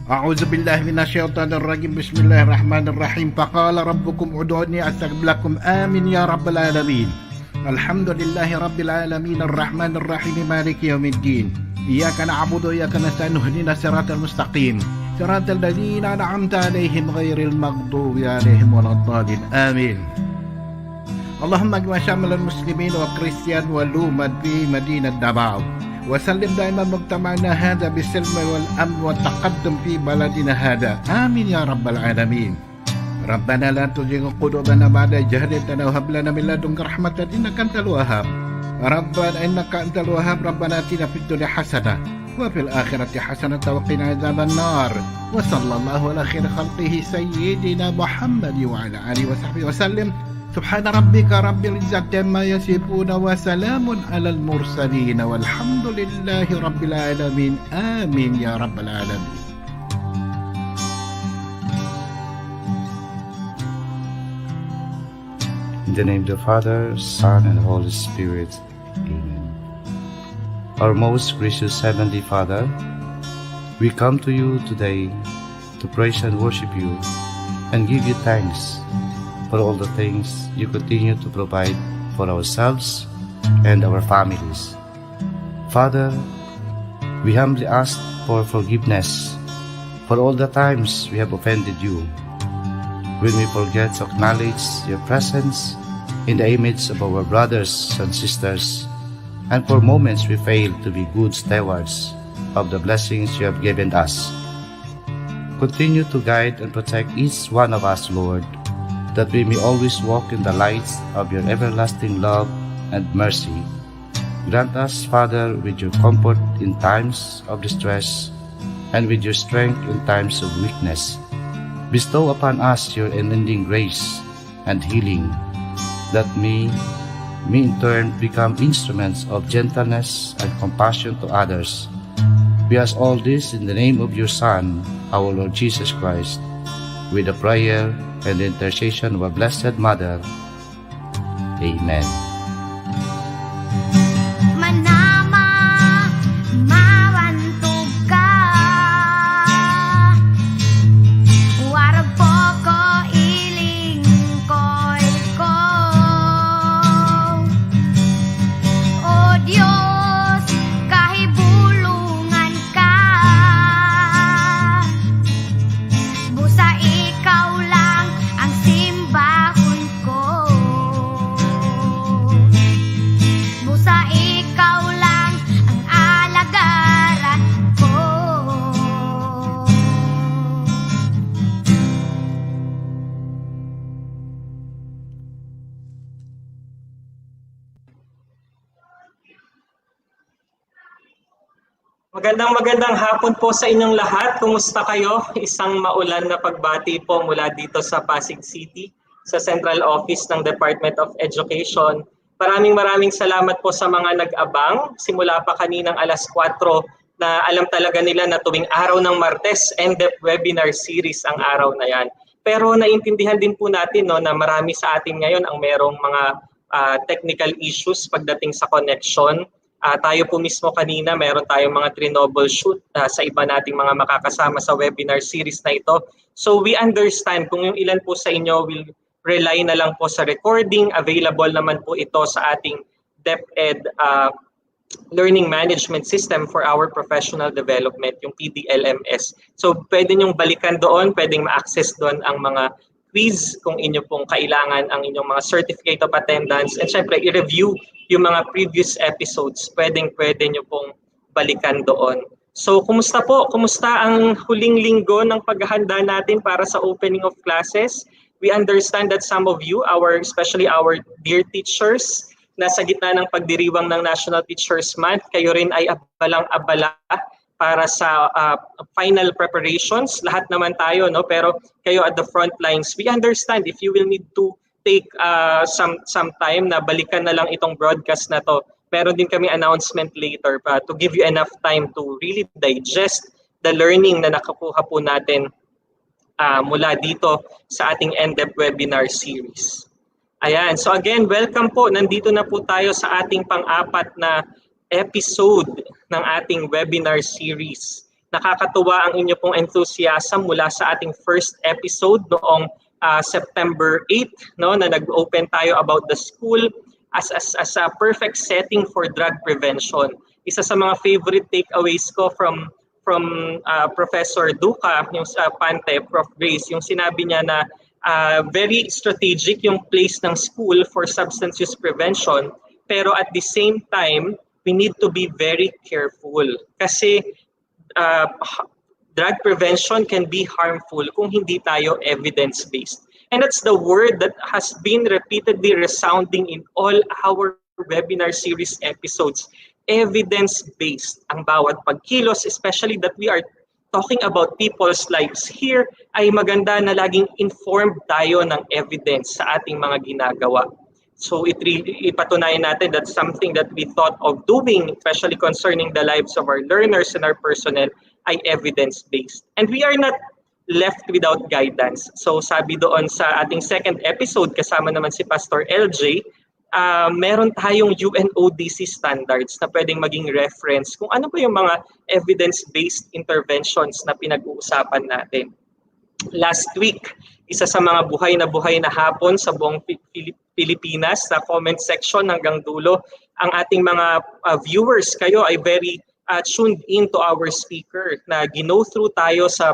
أعوذ بالله من الشيطان الرجيم بسم الله الرحمن الرحيم فقال ربكم ادعوني أستجب لكم آمين يا رب العالمين الحمد لله رب العالمين الرحمن الرحيم مالك يوم الدين إياك نعبد وإياك نستعين اهدنا الصراط المستقيم صراط الذين أنعمت عليهم غير المغضوب عليهم ولا الضالين آمين اللهم اجمع شامل المسلمين والكريستيان والأمة في مدينة دباو وسلم دائما مجتمعنا هذا بالسلم والأمن والتقدم في بلدنا هذا آمين يا رب العالمين ربنا لا تزغ قلوبنا بعد إذ هديتنا وهب لنا من لدنك رحمة إنك أنت الوهاب ربنا إنك أنت الوهاب ربنا آتنا في الدنيا حسنة وفي الآخرة حسنة وقنا عذاب النار وصلى الله على خير خلقه سيدنا محمد وعلى آله وصحبه وسلم سبحان ربك رب العزة عما يصفون وسلام على المرسلين والحمد لله رب العالمين آمين يا رب العالمين. In the name of the Father, Son, and Holy Spirit. Amen. Our most gracious Heavenly Father, we come to you today to praise and worship you and give you thanks for all the things you continue to provide for ourselves and our families. Father, we humbly ask for forgiveness for all the times we have offended you, when we forget to acknowledge your presence in the image of our brothers and sisters, and for moments we fail to be good stewards of the blessings you have given us. Continue to guide and protect each one of us, Lord, that we may always walk in the lights of your everlasting love and mercy. Grant us, Father, with your comfort in times of distress and with your strength in times of weakness. Bestow upon us your unending grace and healing, that we may in turn become instruments of gentleness and compassion to others. We ask all this in the name of your Son, our Lord Jesus Christ, with a prayer and the intercession of our Blessed Mother. Amen. Magandang hapon po sa inyong lahat. Kumusta kayo? Isang maulan na pagbati po mula dito sa Pasig City, sa Central Office ng Department of Education. Maraming salamat po sa mga nag-abang. Simula pa kaninang alas 4 na alam talaga nila na tuwing araw ng Martes, NDEP webinar series ang araw na yan. Pero naintindihan din po natin na marami sa atin ngayon ang merong mga technical issues pagdating sa connection. Tayo po mismo kanina, meron tayong mga troubleshoot sa iba nating mga makakasama sa webinar series na ito. So we understand kung yung ilan po sa inyo will rely na lang po sa recording. Available naman po ito sa ating DepED Learning Management System for our Professional Development, yung PDLMS. So pwede nyong balikan doon, pwedeng ma-access doon ang mga quiz kung inyo pong kailangan ang inyong mga certificate of attendance, and syempre i-review yung mga previous episodes, pwede nyo pong balikan doon. So kumusta po? Kumusta ang huling linggo ng paghahanda natin para sa opening of classes? We understand that some of you, especially our dear teachers, nasa gitna ng pagdiriwang ng National Teachers Month, kayo rin ay abalang-abala para sa final preparations. Lahat naman tayo, pero kayo at the front lines, we understand if you will need to take some time na balikan na lang itong broadcast na to. Meron din kami announcement later to give you enough time to really digest the learning na nakakuha po natin mula dito sa ating NDEP webinar series. Ayan, so again, welcome po. Nandito na po tayo sa ating pang-apat na episode ng ating webinar series. Nakakatuwa ang inyo pong enthusiasm mula sa ating first episode noong September 8, no, na nag-open tayo about the school as a perfect setting for drug prevention. Isa sa mga favorite takeaways ko from Professor Duca, yung sa Pante, Prof. Grace, yung sinabi niya na very strategic yung place ng school for substance use prevention, pero at the same time, we need to be very careful kasi drug prevention can be harmful kung hindi tayo evidence-based. And that's the word that has been repeatedly resounding in all our webinar series episodes. Evidence-based ang bawat pagkilos, especially that we are talking about people's lives here, ay maganda na laging informed tayo ng evidence sa ating mga ginagawa. So ipatunayan natin that something that we thought of doing, especially concerning the lives of our learners and our personnel, ay evidence-based. And we are not left without guidance. So sabi doon sa ating second episode, kasama naman si Pastor LJ, meron tayong UNODC standards na pwedeng maging reference kung ano ba yung mga evidence-based interventions na pinag-uusapan natin. Last week, isa sa mga buhay na hapon sa buong Pilipinas, sa comment section hanggang dulo, ang ating mga viewers, kayo ay very tuned in to our speaker na gino through tayo sa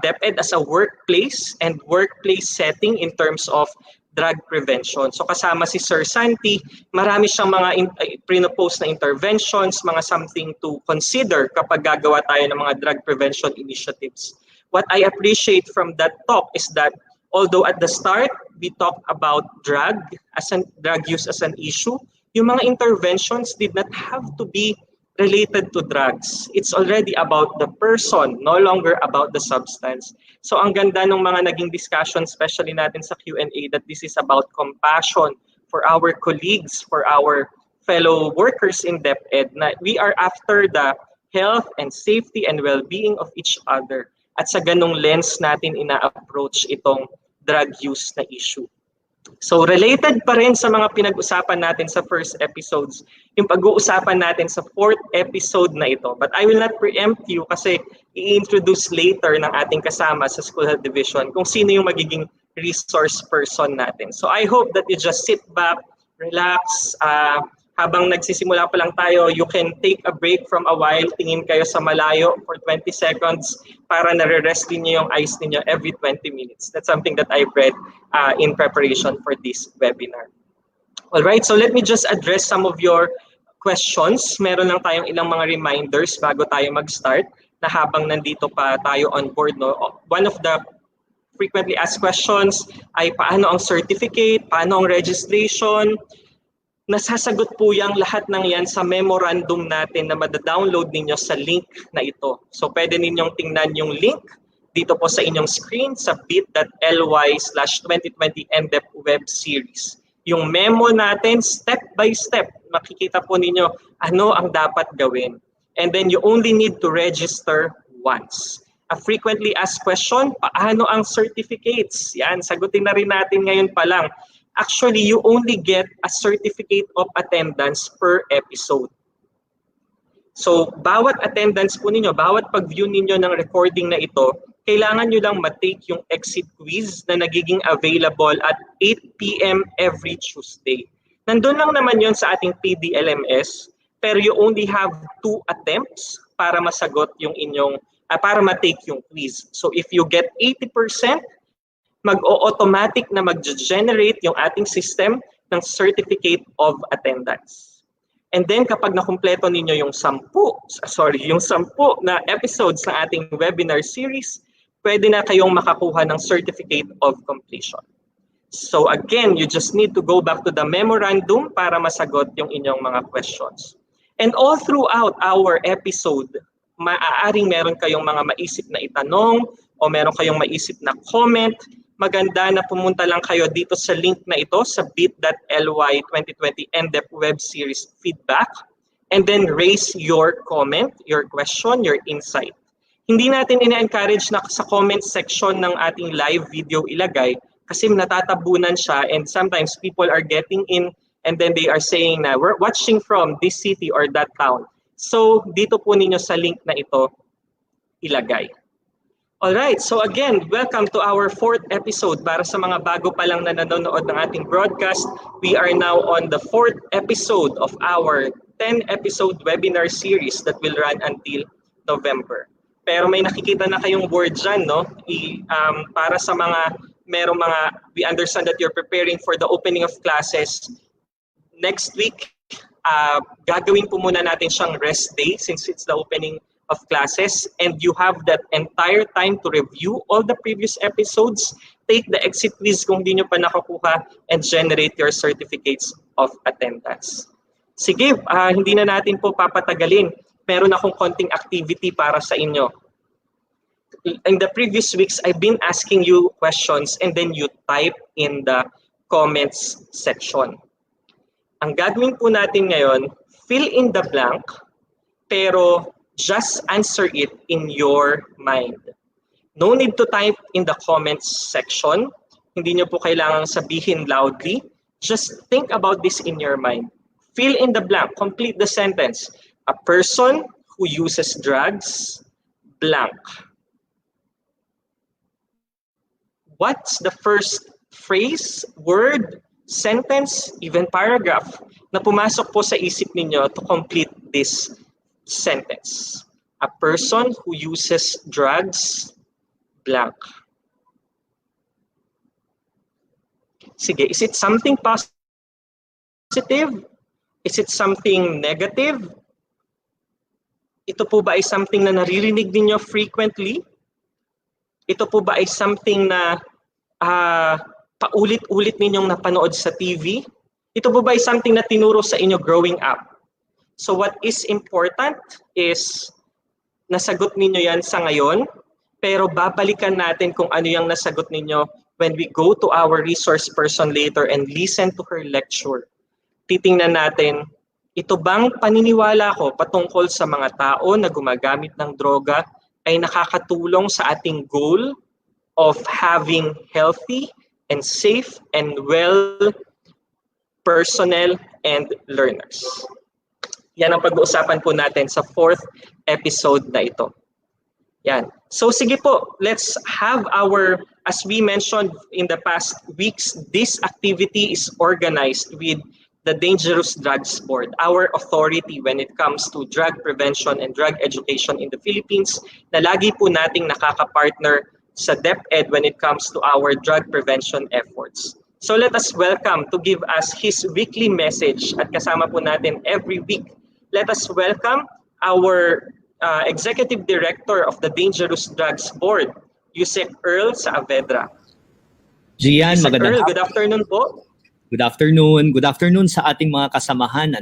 DepED as a workplace and workplace setting in terms of drug prevention. So kasama si Sir Santi, marami siyang mga pre-post na interventions, mga something to consider kapag gagawa tayo ng mga drug prevention initiatives. What I appreciate from that talk is that although at the start we talked about drug use as an issue, yung mga interventions did not have to be related to drugs. It's already about the person, no longer about the substance. So ang ganda ng mga naging discussion, especially natin sa Q&A, that this is about compassion for our colleagues, for our fellow workers in DepED, na we are after the health and safety and well-being of each other. At sa ganong lens natin ina-approach itong drug use na issue. So related pa rin sa mga pinag-usapan natin sa first episodes, yung pag-uusapan natin sa fourth episode na ito. But I will not preempt you kasi i-introduce later ng ating kasama sa School Health Division kung sino yung magiging resource person natin. So I hope that you just sit back, relax, habang nagsisimula pa lang tayo, you can take a break from a while, tingin kayo sa malayo for 20 seconds para nare-rest niyo yung eyes niyo every 20 minutes. That's something that I've read in preparation for this webinar. All right, so let me just address some of your questions. Meron lang tayong ilang mga reminders bago tayo mag-start na habang nandito pa tayo on board. No? One of the frequently asked questions ay paano ang certificate, paano ang registration. Nasasagot po yung lahat ng yan sa memorandum natin na madadownload ninyo sa link na ito. So pwede ninyong tingnan yung link dito po sa inyong screen sa bit.ly/2020 NDEP web series. Yung memo natin, step by step, makikita po ninyo ano ang dapat gawin. And then you only need to register once. A frequently asked question, paano ang certificates? Yan, sagutin na rin natin ngayon pa lang. Actually, you only get a certificate of attendance per episode. So, bawat attendance po ninyo, bawat pag-view ninyo ng recording na ito, kailangan nyo lang matake yung exit quiz na nagiging available at 8 p.m. every Tuesday. Nandun lang naman yon sa ating PDLMS, pero you only have 2 attempts para masagot yung inyong, para matake yung quiz. So, if you get 80%, mag-o-automatic na mag-generate yung ating system ng certificate of attendance. And then kapag nakumpleto ninyo yung 10 na episodes ng ating webinar series, pwede na kayong makakuha ng certificate of completion. So again, you just need to go back to the memorandum para masagot yung inyong mga questions. And all throughout our episode, maaaring meron kayong mga maisip na itanong o meron kayong maisip na comment. Maganda na pumunta lang kayo dito sa link na ito sa bit.ly 2020 NDEP web series feedback and then raise your comment, your question, your insight. Hindi natin ina-encourage na sa comment section ng ating live video ilagay kasi natatabunan siya and sometimes people are getting in and then they are saying na we're watching from this city or that town. So dito po ninyo sa link na ito ilagay. Alright, so again, welcome to our 4th episode. Para sa mga bago pa lang na nanonood ng ating broadcast, we are now on the 4th episode of our 10-episode webinar series that will run until November. Pero may nakikita na kayong board dyan, no? Para sa mga, we understand that you're preparing for the opening of classes next week. Gagawin po muna natin siyang rest day since it's the opening of classes, and you have that entire time to review all the previous episodes, take the exit quiz kung di nyo pa nakakuha, and generate your certificates of attendance. Sige, hindi na natin po papatagalin. Meron akong konting activity para sa inyo. In the previous weeks, I've been asking you questions and then you type in the comments section. Ang gagawin po natin ngayon, fill in the blank, pero just answer it in your mind. No need to type in the comments section. Hindi nyo po kailangang sabihin loudly. Just think about this in your mind. Fill in the blank. Complete the sentence. A person who uses drugs, blank. What's the first phrase, word, sentence, even paragraph na pumasok po sa isip ninyo to complete this sentence? A person who uses drugs, blank. Sige, is it something positive? Is it something negative? Ito po ba ay something na naririnig ninyo frequently? Ito po ba ay something na paulit-ulit ninyong napanood sa TV? Ito po ba ay something na tinuro sa inyo growing up? So what is important is nasagot ninyo yan sa ngayon, pero babalikan natin kung ano yung nasagot ninyo when we go to our resource person later and listen to her lecture. Titingnan natin, ito bang paniniwala ko patungkol sa mga tao na gumagamit ng droga ay nakakatulong sa ating goal of having healthy and safe and well personnel and learners. Yan ang pag-uusapan po natin sa 4th episode na ito. Yan. So sige po, let's have our, as we mentioned in the past weeks, this activity is organized with the Dangerous Drugs Board, our authority when it comes to drug prevention and drug education in the Philippines, na lagi po nating nakaka-partner sa DepED when it comes to our drug prevention efforts. So let us welcome to give us his weekly message at kasama po natin every week. Let us welcome our Executive Director of the Dangerous Drugs Board, Yusek Earl Saavedra. Gian, magandang Earl, good afternoon po. Good afternoon. Good afternoon sa ating mga kasamahan.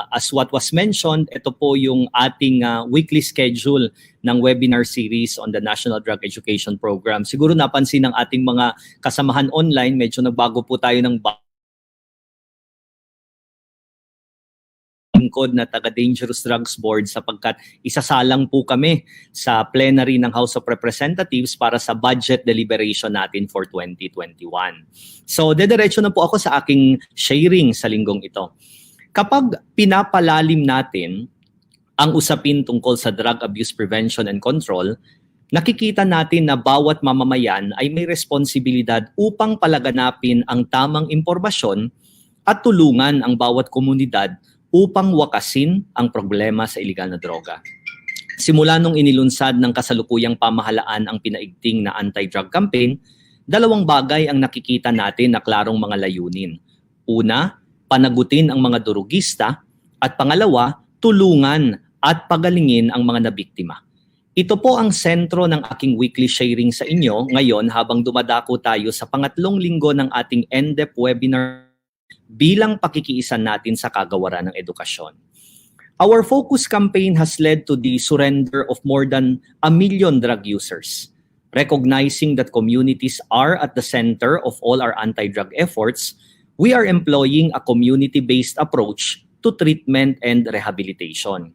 As what was mentioned, ito po yung ating weekly schedule ng webinar series on the National Drug Education Program. Siguro napansin ng ating mga kasamahan online, medyo nagbago po tayo ng lingkod na taga Dangerous Drugs Board sapagkat isasalang po kami sa plenary ng House of Representatives para sa budget deliberation natin for 2021. So, dediretso na po ako sa aking sharing sa linggong ito. Kapag pinapalalim natin ang usapin tungkol sa drug abuse prevention and control, nakikita natin na bawat mamamayan ay may responsibilidad upang palaganapin ang tamang impormasyon at tulungan ang bawat komunidad upang wakasin ang problema sa iligal na droga. Simula nung inilunsad ng kasalukuyang pamahalaan ang pinaigting na anti-drug campaign, dalawang bagay ang nakikita natin na klarong mga layunin. Una, panagutin ang mga durugista at pangalawa, tulungan at pagalingin ang mga nabiktima. Ito po ang sentro ng aking weekly sharing sa inyo ngayon habang dumadako tayo sa pangatlong linggo ng ating NDEP webinar bilang pakikiisan natin sa kagawaran ng edukasyon. Our focus campaign has led to the surrender of more than 1 million drug users. Recognizing that communities are at the center of all our anti-drug efforts, we are employing a community-based approach to treatment and rehabilitation.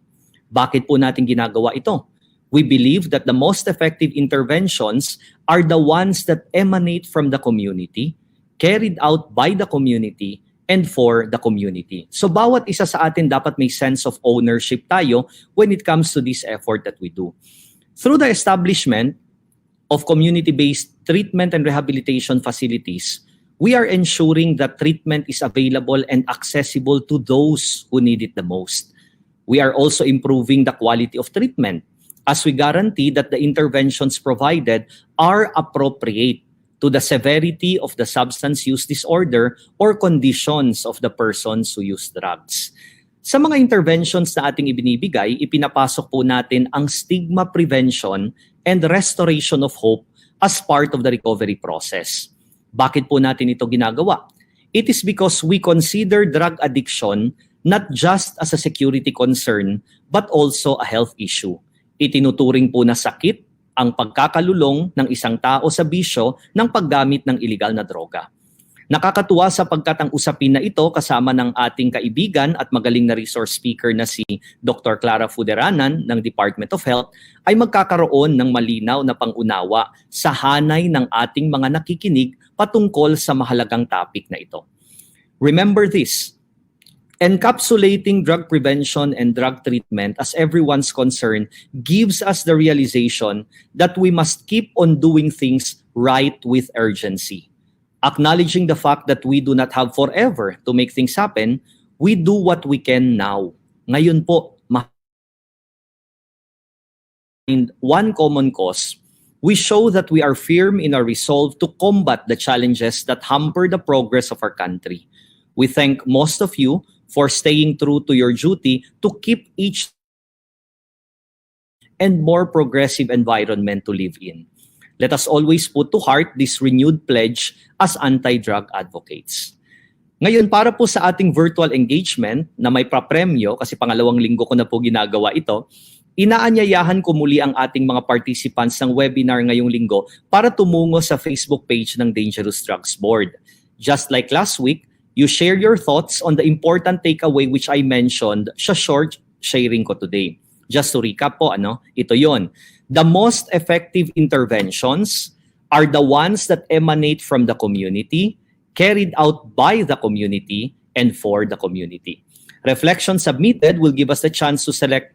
Bakit po natin ginagawa ito? We believe that the most effective interventions are the ones that emanate from the community, carried out by the community, and for the community. So bawat isa sa atin dapat may sense of ownership tayo when it comes to this effort that we do. Through the establishment of community-based treatment and rehabilitation facilities, we are ensuring that treatment is available and accessible to those who need it the most. We are also improving the quality of treatment as we guarantee that the interventions provided are appropriate to the severity of the substance use disorder or conditions of the persons who use drugs. Sa mga interventions na ating ibinibigay, ipinapasok po natin ang stigma prevention and restoration of hope as part of the recovery process. Bakit po natin ito ginagawa? It is because we consider drug addiction not just as a security concern but also a health issue. Itinuturing po na sakit ang pagkakalulong ng isang tao sa bisyo ng paggamit ng iligal na droga. Nakakatuwa sapagkat ang usapin na ito kasama ng ating kaibigan at magaling na resource speaker na si Dr. Clara Fuderanan ng Department of Health ay magkakaroon ng malinaw na pangunawa sa hanay ng ating mga nakikinig patungkol sa mahalagang topic na ito. Remember this, encapsulating drug prevention and drug treatment as everyone's concern gives us the realization that we must keep on doing things right with urgency. Acknowledging the fact that we do not have forever to make things happen, we do what we can now. Ngayon po, in one common cause, we show that we are firm in our resolve to combat the challenges that hamper the progress of our country. We thank most of you for staying true to your duty to keep each and more progressive environment to live in. Let us always put to heart this renewed pledge as anti-drug advocates. Ngayon, para po sa ating virtual engagement na may papremyo, kasi pangalawang linggo ko na po ginagawa ito, inaanyayahan ko muli ang ating mga participants ng webinar ngayong linggo para tumungo sa Facebook page ng Dangerous Drugs Board. Just like last week, you share your thoughts on the important takeaway which I mentioned sa short sharing ko today. Just to recap po, ito yon. The most effective interventions are the ones that emanate from the community, carried out by the community, and for the community. Reflections submitted will give us the chance to select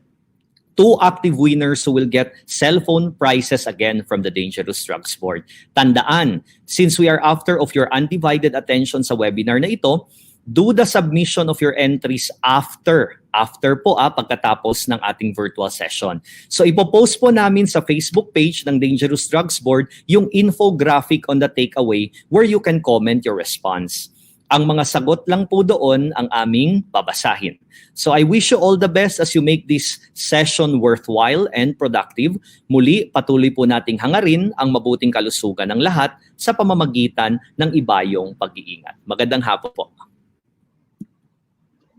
2 active winners who will get cell phone prizes again from the Dangerous Drugs Board. Tandaan, since we are after of your undivided attention sa webinar na ito, do the submission of your entries after pagkatapos ng ating virtual session. So ipopost po namin sa Facebook page ng Dangerous Drugs Board yung infographic on the takeaway where you can comment your response. Ang mga sagot lang po doon ang aming babasahin. So I wish you all the best as you make this session worthwhile and productive. Muli, patuloy po nating hangarin ang mabuting kalusugan ng lahat sa pamamagitan ng ibayong pag-iingat. Magandang hapon po.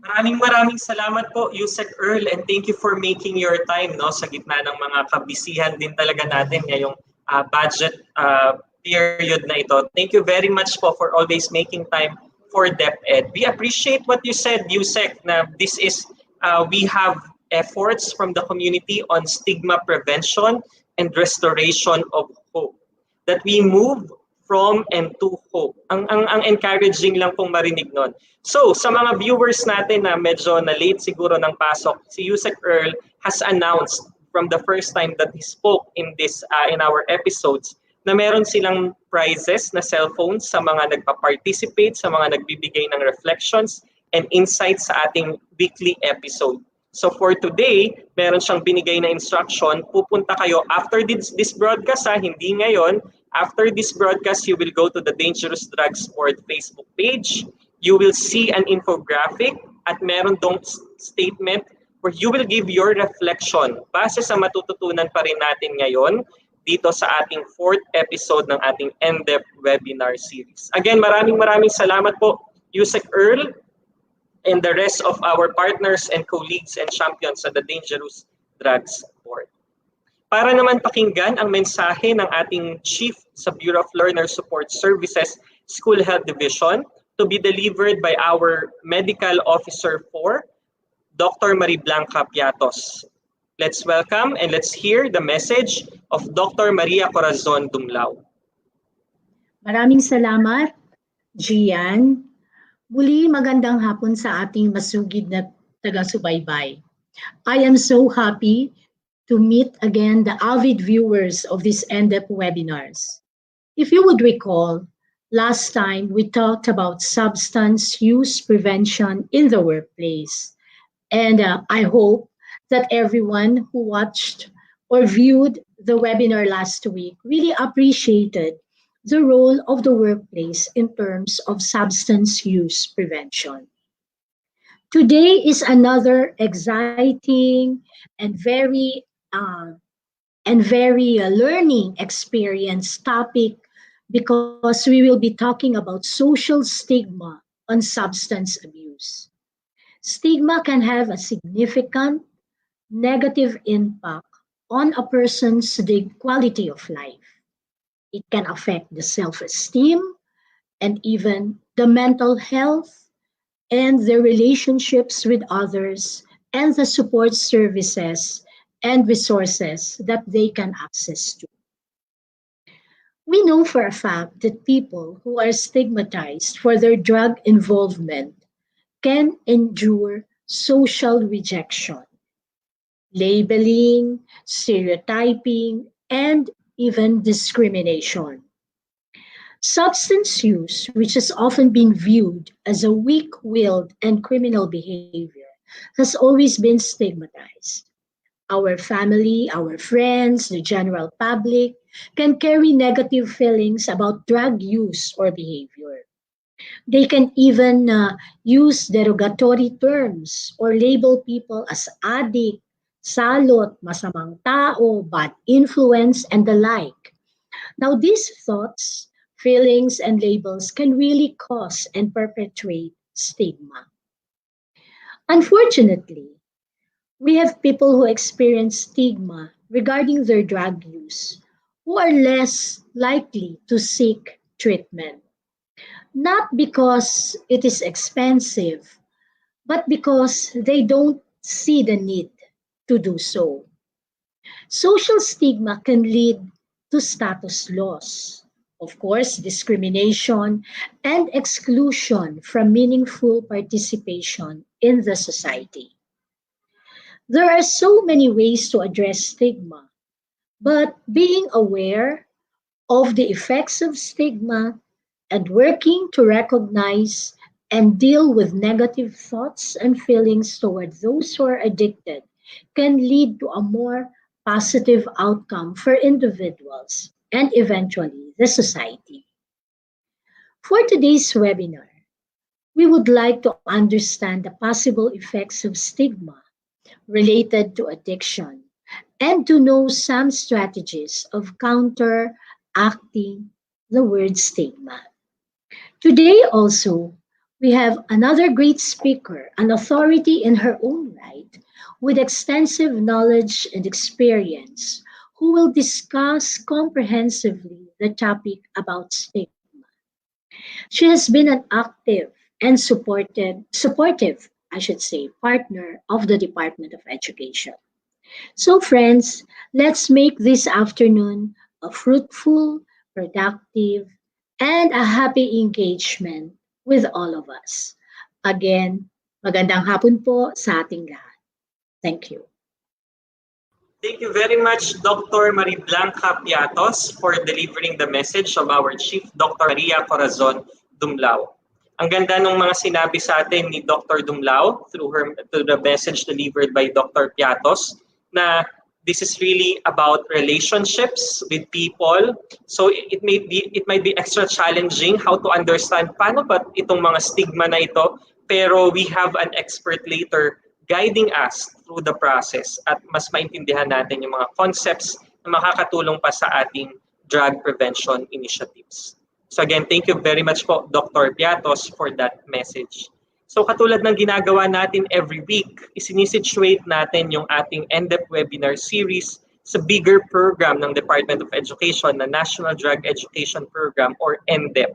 Maraming salamat po, Yusek Earl, and thank you for making your time sa gitna ng mga kabisihan din talaga natin ngayong budget period na ito. Thank you very much po for always making time for DepEd. We appreciate what you said, Yusek, na this is, we have efforts from the community on stigma prevention and restoration of hope. That we move from and to hope. Ang encouraging lang pong marinig nun. So, sa mga viewers natin na medyo na-late siguro ng pasok, si Yusek Earl has announced from the first time that he spoke in this in our episodes na meron silang prizes na cellphones sa mga nagpa-participate, sa mga nagbibigay ng reflections and insights sa ating weekly episode. So for today, meron siyang binigay na instruction, pupunta kayo after this broadcast, hindi ngayon. After this broadcast, you will go to the Dangerous Drugs Board Facebook page. You will see an infographic at meron dong statement where you will give your reflection base sa matututunan pa rin natin ngayon dito sa ating 4th episode ng ating NDEP webinar series. Again, maraming salamat po, Yusek Earl, and the rest of our partners and colleagues and champions sa the Dangerous Drugs Board. Para naman pakinggan ang mensahe ng ating Chief sa Bureau of Learner Support Services School Health Division to be delivered by our Medical Officer 4, Dr. Marie Blanca Piatos. Let's welcome and let's hear the message of Dr. Maria Corazon Dumlao. Maraming salamat, Gian. Muli magandang hapon sa ating masugid na taga-subaybay. I am so happy to meet again the avid viewers of these NDEP webinars. If you would recall, last time we talked about substance use prevention in the workplace. And I hope that everyone who watched or viewed the webinar last week really appreciated the role of the workplace in terms of substance use prevention. Today is another exciting and very learning experience topic because we will be talking about social stigma on substance abuse. Stigma can have a significant negative impact on a person's quality of life. It can affect the self-esteem and even the mental health and the relationships with others and the support services and resources that they can access to. We know for a fact that people who are stigmatized for their drug involvement can endure social rejection, labeling, stereotyping, and even discrimination. Substance use, which has often been viewed as a weak-willed and criminal behavior, has always been stigmatized. Our family, our friends, the general public can carry negative feelings about drug use or behavior. They can even use derogatory terms or label people as addict, salot, masamang tao, bad influence, and the like. Now, these thoughts, feelings, and labels can really cause and perpetuate stigma. Unfortunately, we have people who experience stigma regarding their drug use who are less likely to seek treatment. Not because it is expensive, but because they don't see the need to do so. Social stigma can lead to status loss, of course, discrimination, and exclusion from meaningful participation in the society. There are so many ways to address stigma, but being aware of the effects of stigma and working to recognize and deal with negative thoughts and feelings toward those who are addicted can lead to a more positive outcome for individuals and eventually the society. For today's webinar, we would like to understand the possible effects of stigma related to addiction and to know some strategies of counteracting the word stigma. Today also, we have another great speaker, an authority in her own right, with extensive knowledge and experience, who will discuss comprehensively the topic about stigma. She has been an active and supportive, partner of the Department of Education. So friends, let's make this afternoon a fruitful, productive, and a happy engagement with all of us. Again, magandang hapon po sa ating lahat. Thank you. Thank you very much, Dr. Marie Blanca Piatos, for delivering the message of our Chief, Dr. Maria Corazon Dumlao. Ang ganda ng mga sinabi sa atin ni Dr. Dumlao through the message delivered by Dr. Piatos na this is really about relationships with people. So it might be extra challenging how to understand paano ba itong mga stigma na ito, pero we have an expert later guiding us through the process at mas maintindihan natin yung mga concepts na makakatulong pa sa ating drug prevention initiatives. So again, thank you very much po, Dr. Piatos, for that message. So katulad ng ginagawa natin every week, isinisituate natin yung ating NDEP webinar series sa bigger program ng Department of Education na National Drug Education Program or NDEP.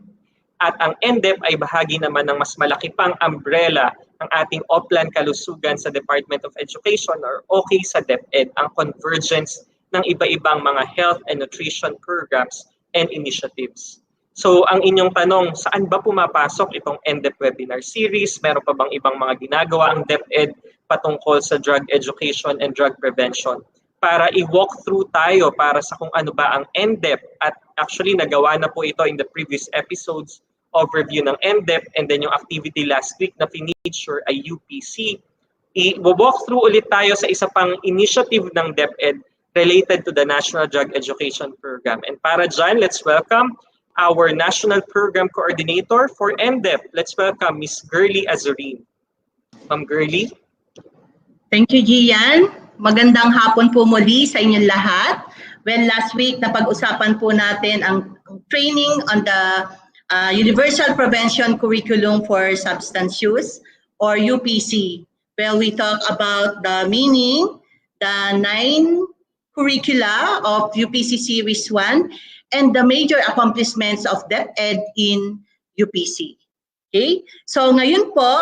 At ang NDEP ay bahagi naman ng mas malaki pang umbrella ng ating Oplan Kalusugan sa Department of Education or OK sa DepED, ang convergence ng iba-ibang mga health and nutrition programs and initiatives. So ang inyong tanong, saan ba pumapasok itong NDEP webinar series? Meron pa bang ibang mga ginagawa ang DepED patungkol sa drug education and drug prevention? para i-walk through tayo para sa kung ano ba ang NDEP, at actually nagawa na po ito in the previous episodes, overview ng NDEP, and then yung activity last week na finiture ay UPC. I-walk through ulit tayo sa isa pang initiative ng DepED related to the National Drug Education Program. And para dyan, let's welcome our National Program Coordinator for NDEP. Let's welcome Ms. Girly Azurin. Ma'am Girly. Thank you, Gian. Magandang hapon po muli sa inyong lahat. Well, last week napag-usapan po natin ang training on the Universal Prevention Curriculum for Substance Use, or UPC. Well, we talk about the meaning, the 9 curricula of UPC Series 1, and the major accomplishments of DepED in UPC. Okay? So ngayon po,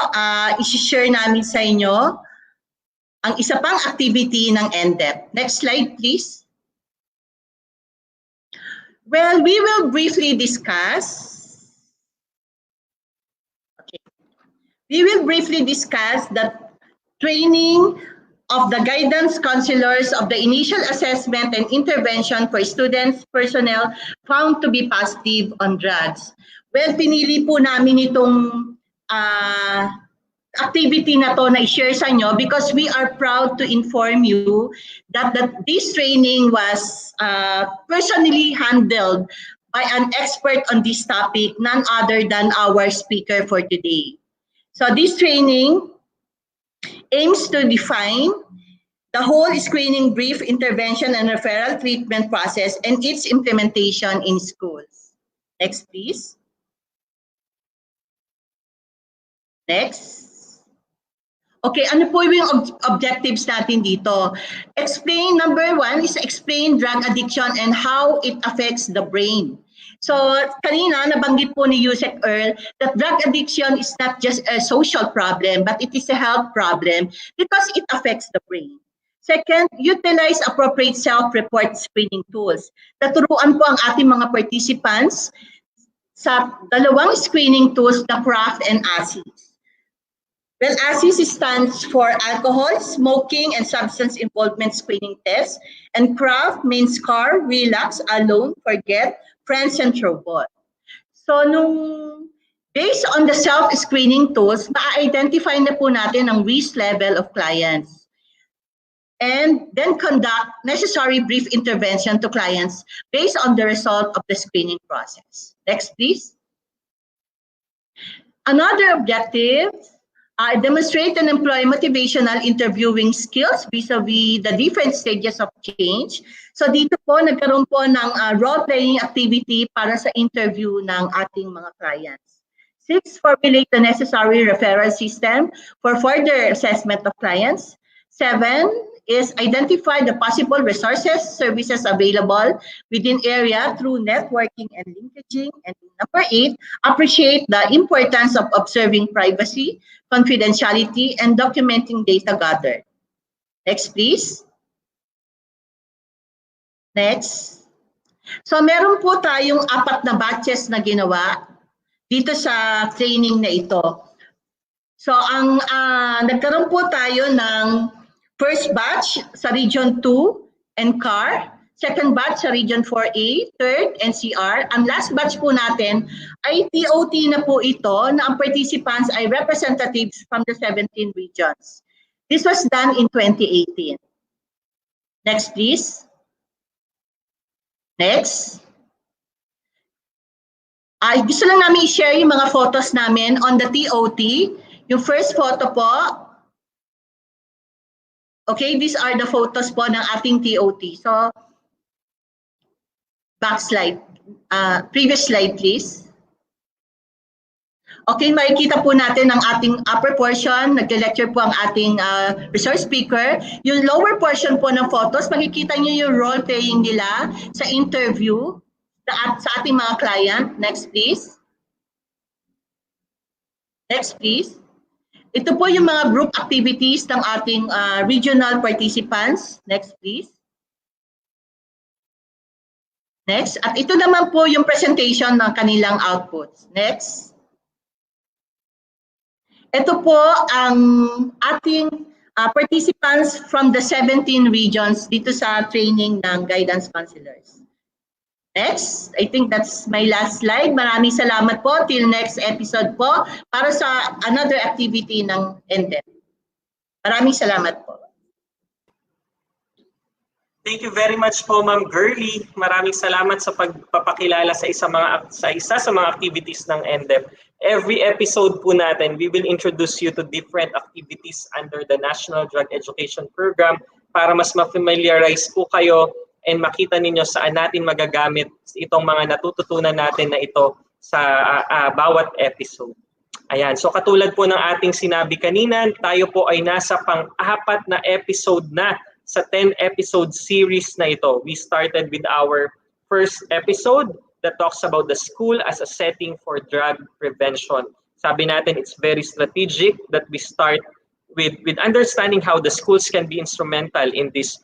isi-share namin sa inyo ang isa pang activity ng NDEP. Next slide, please. Well, we will briefly discuss. Okay. We will briefly discuss the training of the guidance counselors of the initial assessment and intervention for students, personnel found to be positive on drugs. Well, pinili po namin itong activity na to na i-share sa inyo because we are proud to inform you that this training was personally handled by an expert on this topic, none other than our speaker for today. So this training aims to define the whole screening, brief, intervention, and referral treatment process and its implementation in schools. Next, please. Next. Okay, ano po yung objectives natin dito? Number 1 is explain drug addiction and how it affects the brain. So, kanina nabanggit po ni Yusek Earl that drug addiction is not just a social problem, but it is a health problem because it affects the brain. Second, utilize appropriate self-report screening tools. Naturuan po ang ating mga participants sa dalawang screening tools na CRAFT and ASIS. Well, ASIS stands for Alcohol, Smoking, and Substance Involvement Screening Test, and CRAFT means Car, Relapse, Alone, Forget, Friends, and Trouble. So, based on the self-screening tools, ma-identify na po natin ang risk level of clients. And then conduct necessary brief intervention to clients based on the result of the screening process. Next, please. Another objective, demonstrate and employ motivational interviewing skills vis-a-vis the different stages of change. So dito po, nagkaroon po ng role-playing activity para sa interview ng ating mga clients. 6, formulate the necessary referral system for further assessment of clients. 7 is identify the possible resources, services available within area through networking and linkaging. And number 8, appreciate the importance of observing privacy, confidentiality, and documenting data gathered. Next, please. Next. So meron po tayong 4 na batches na ginawa dito sa training na ito. So ang nagkaroon po tayo ng first batch sa Region 2 and CAR, second batch sa Region 4A, third NCR. Ang last batch po natin ay TOT na po ito na ang participants ay representatives from the 17 regions. This was done in 2018. Next, please. Next. Gusto lang namin i-share yung mga photos namin on the TOT. Yung first photo po, okay, these are the photos po ng ating TOT. So, back slide. Previous slide, please. Okay, makikita po natin ang ating upper portion. Nag-lecture po ang ating resource speaker. Yung lower portion po ng photos, makikita niyo yung role-playing nila sa interview sa ating mga client. Next, please. Next, please. Ito po yung mga group activities ng ating regional participants. Next, please. Next. At ito naman po yung presentation ng kanilang outputs. Next. Ito po ang ating participants from the 17 regions dito sa training ng guidance counselors. Next, I think that's my last slide. Maraming salamat po. Till next episode po para sa another activity ng NDEP. Maraming salamat po. Thank you very much po, Ma'am Girly. Maraming salamat sa pagpapakilala sa isa sa mga activities ng NDEP. Every episode po natin, we will introduce you to different activities under the National Drug Education Program para mas ma-familiarize po kayo and makita ninyo saan natin magagamit itong mga natututunan natin na ito sa bawat episode. Ayan, so katulad po ng ating sinabi kanina, tayo po ay nasa pang-apat na episode na sa 10-episode series na ito. We started with our first episode that talks about the school as a setting for drug prevention. Sabi natin, it's very strategic that we start with understanding how the schools can be instrumental in this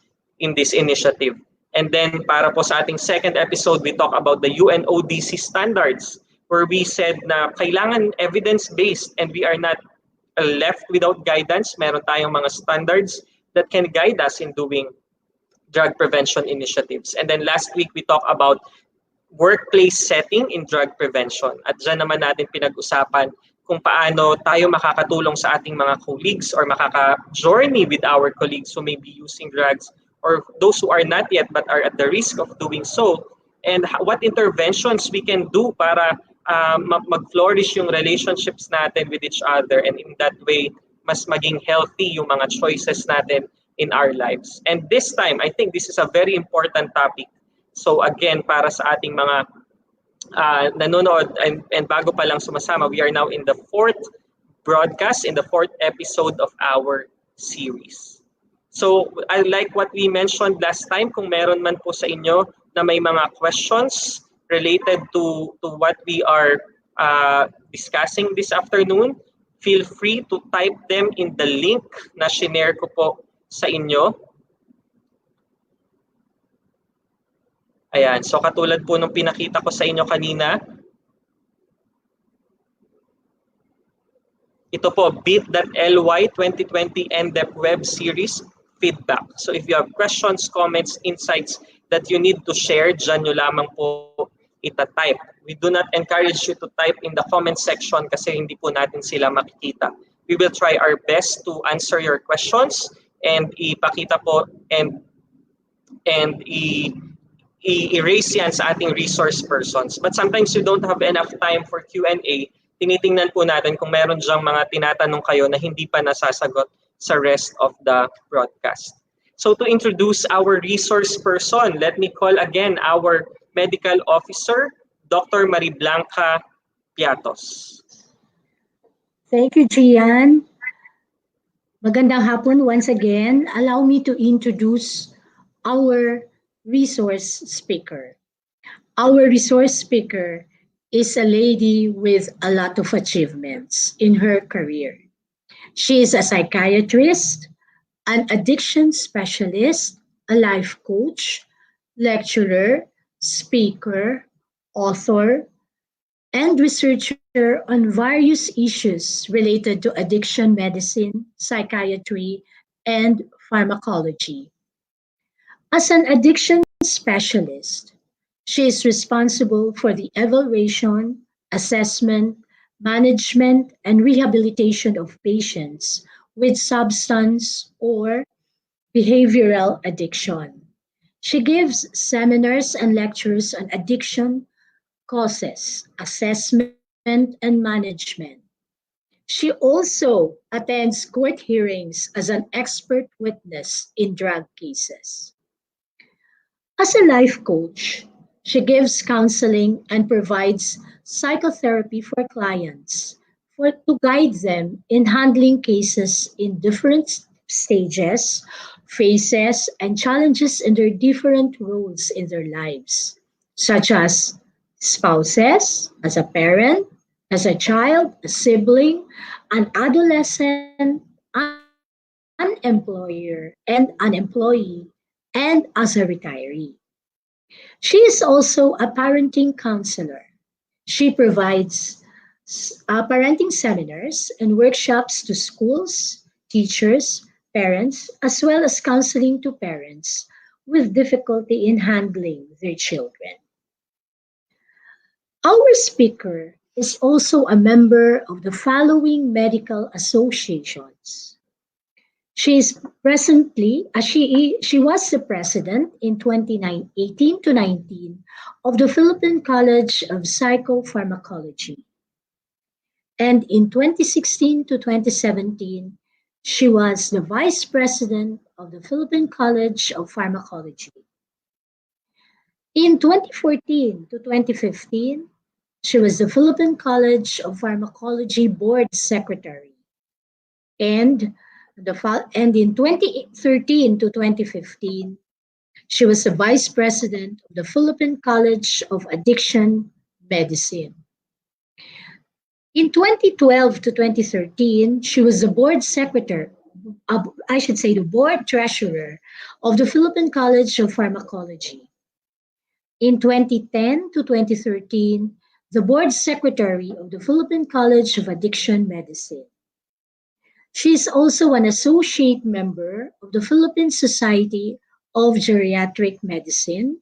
initiative. And then para po sa ating second episode, we talk about the UNODC standards, where we said na kailangan evidence-based and we are not left without guidance. Meron tayong mga standards that can guide us in doing drug prevention initiatives. And then last week, we talked about workplace setting in drug prevention. At dyan naman natin pinag-usapan kung paano tayo makakatulong sa ating mga colleagues or makaka-journey with our colleagues who may be using drugs or those who are not yet but are at the risk of doing so, and what interventions we can do para mag-flourish yung relationships natin with each other, and in that way, mas maging healthy yung mga choices natin in our lives. And this time, I think this is a very important topic. So again, para sa ating mga nanonood and bago pa lang sumasama, we are now in the fourth broadcast, in the fourth episode of our series. So I like what we mentioned last time. Kung meron man po sa inyo na may mga questions related to what we are discussing this afternoon, feel free to type them in the link na shinare ko po sa inyo. Ayan, so katulad po nung pinakita ko sa inyo kanina, ito po, bit.ly 2020 NDEP web series feedback. So if you have questions, comments, insights that you need to share, dyan nyo lamang po ita-type. We do not encourage you to type in the comment section kasi hindi po natin sila makikita. We will try our best to answer your questions and ipakita po and i-erase yan sa ating resource persons. But sometimes you don't have enough time for Q&A. Tinitingnan po natin kung meron dyang mga tinatanong kayo na hindi pa nasasagot sa rest of the broadcast. So to introduce our resource person, let me call again our Medical Officer, Dr. Mariblanca Piatos. Thank you, Gian. Magandang hapon once again. Allow me to introduce our resource speaker. Our resource speaker is a lady with a lot of achievements in her career. She is a psychiatrist, an addiction specialist, a life coach, lecturer, speaker, author, and researcher on various issues related to addiction medicine, psychiatry, and pharmacology. As an addiction specialist, she is responsible for the evaluation, assessment, management, and rehabilitation of patients with substance or behavioral addiction. She gives seminars and lectures on addiction causes, assessment, and management. She also attends court hearings as an expert witness in drug cases. As a life coach, she gives counseling and provides psychotherapy for clients to guide them in handling cases in different stages, phases, and challenges in their different roles in their lives, such as spouses, as a parent, as a child, a sibling, an adolescent, an employer, and an employee, and as a retiree. She is also a parenting counselor. She provides parenting seminars and workshops to schools, teachers, parents, as well as counseling to parents with difficulty in handling their children. Our speaker is also a member of the following medical associations. She is presently, she was the president in 2018 to 19 of the Philippine College of Psychopharmacology. And in 2016 to 2017, she was the vice president of the Philippine College of Pharmacology. In 2014 to 2015, she was the Philippine College of Pharmacology Board Secretary. And in 2013 to 2015, she was the vice president of the Philippine College of Addiction Medicine. In 2012 to 2013, she was the board secretary, the board treasurer of the Philippine College of Pharmacology. In 2010 to 2013, the board secretary of the Philippine College of Addiction Medicine. She is also an associate member of the Philippine Society of Geriatric Medicine,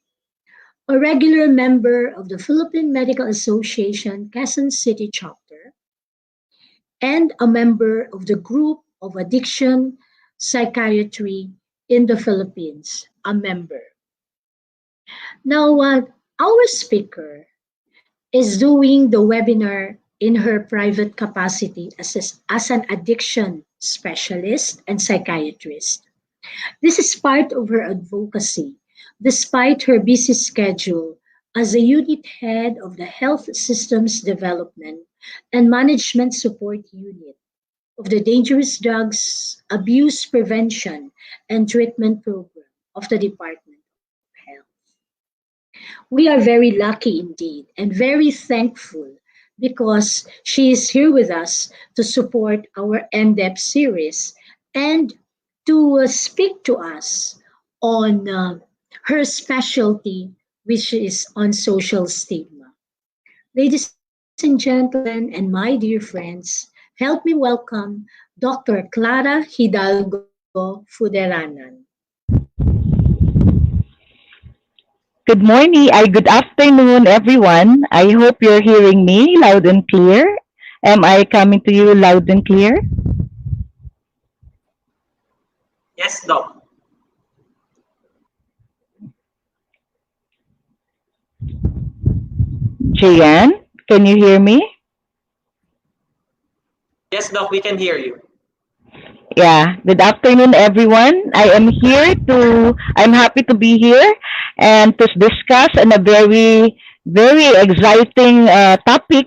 a regular member of the Philippine Medical Association Quezon City chapter, and a member of the Group of Addiction Psychiatry in the Philippines, a member. Now, our speaker is doing the webinar in her private capacity as an addiction specialist and psychiatrist. This is part of her advocacy, despite her busy schedule as a unit head of the Health Systems Development and Management Support Unit of the Dangerous Drugs Abuse Prevention and Treatment Program of the Department of Health. We are very lucky indeed and very thankful because she is here with us to support our NDEP series and to speak to us on her specialty, which is on social stigma. Ladies and gentlemen, and my dear friends, help me welcome Dr. Clara Hidalgo Fuderanan. Good morning, good afternoon, everyone. I hope you're hearing me loud and clear. Am I coming to you loud and clear? Yes, Doc. Jayan, can you hear me? Yes, Doc, we can hear you. Yeah, good afternoon, everyone. I'm happy to be here and to discuss on a very, very exciting topic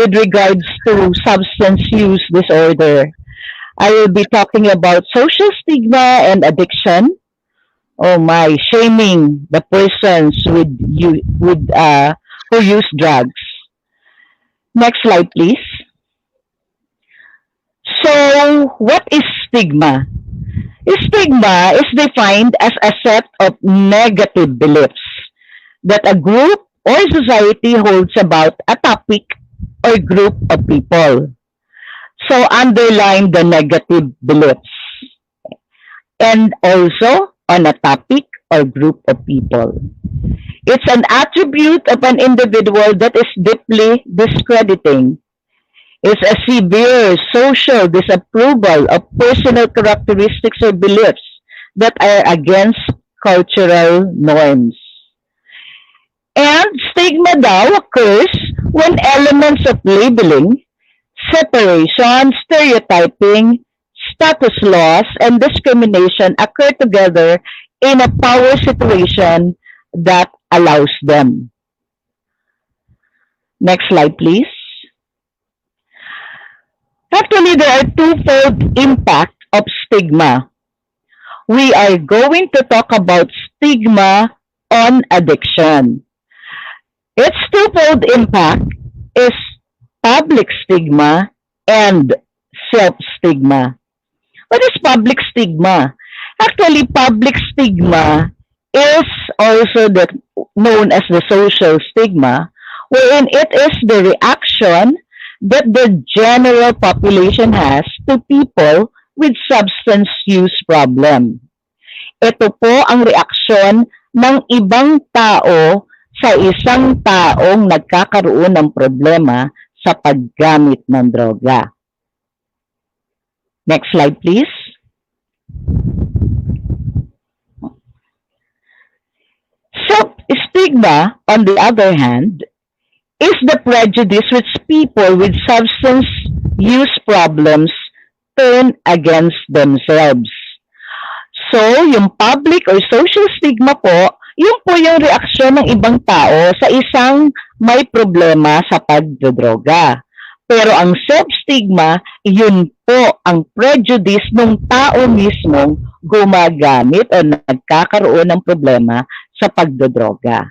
with regards to substance use disorder. I will be talking about social stigma and addiction. Oh my, shaming the persons who use drugs. Next slide, please. So, what is stigma? Stigma is defined as a set of negative beliefs that a group or society holds about a topic or group of people. So, underline the negative beliefs and also on a topic or group of people. It's an attribute of an individual that is deeply discrediting. It's a severe social disapproval of personal characteristics or beliefs that are against cultural norms. And stigma daw occurs when elements of labeling, separation, stereotyping, status loss, and discrimination occur together in a power situation that allows them. Next slide, please. Actually, there are twofold impact of stigma. We are going to talk about stigma on addiction. Its twofold impact is public stigma and self-stigma. What is public stigma? Actually, public stigma is also known as the social stigma, wherein it is the reaction that the general population has to people with substance use problem. Ito po ang reaksyon ng ibang tao sa isang taong nagkakaroon ng problema sa paggamit ng droga. Next slide, please. Self-stigma, on the other hand, is the prejudice which people with substance use problems turn against themselves. So, yung public or social stigma po, yun po yung reaksyon ng ibang tao sa isang may problema sa pagdodroga. Pero ang self-stigma, yun po ang prejudice ng tao mismong gumagamit o nagkakaroon ng problema sa pagdodroga.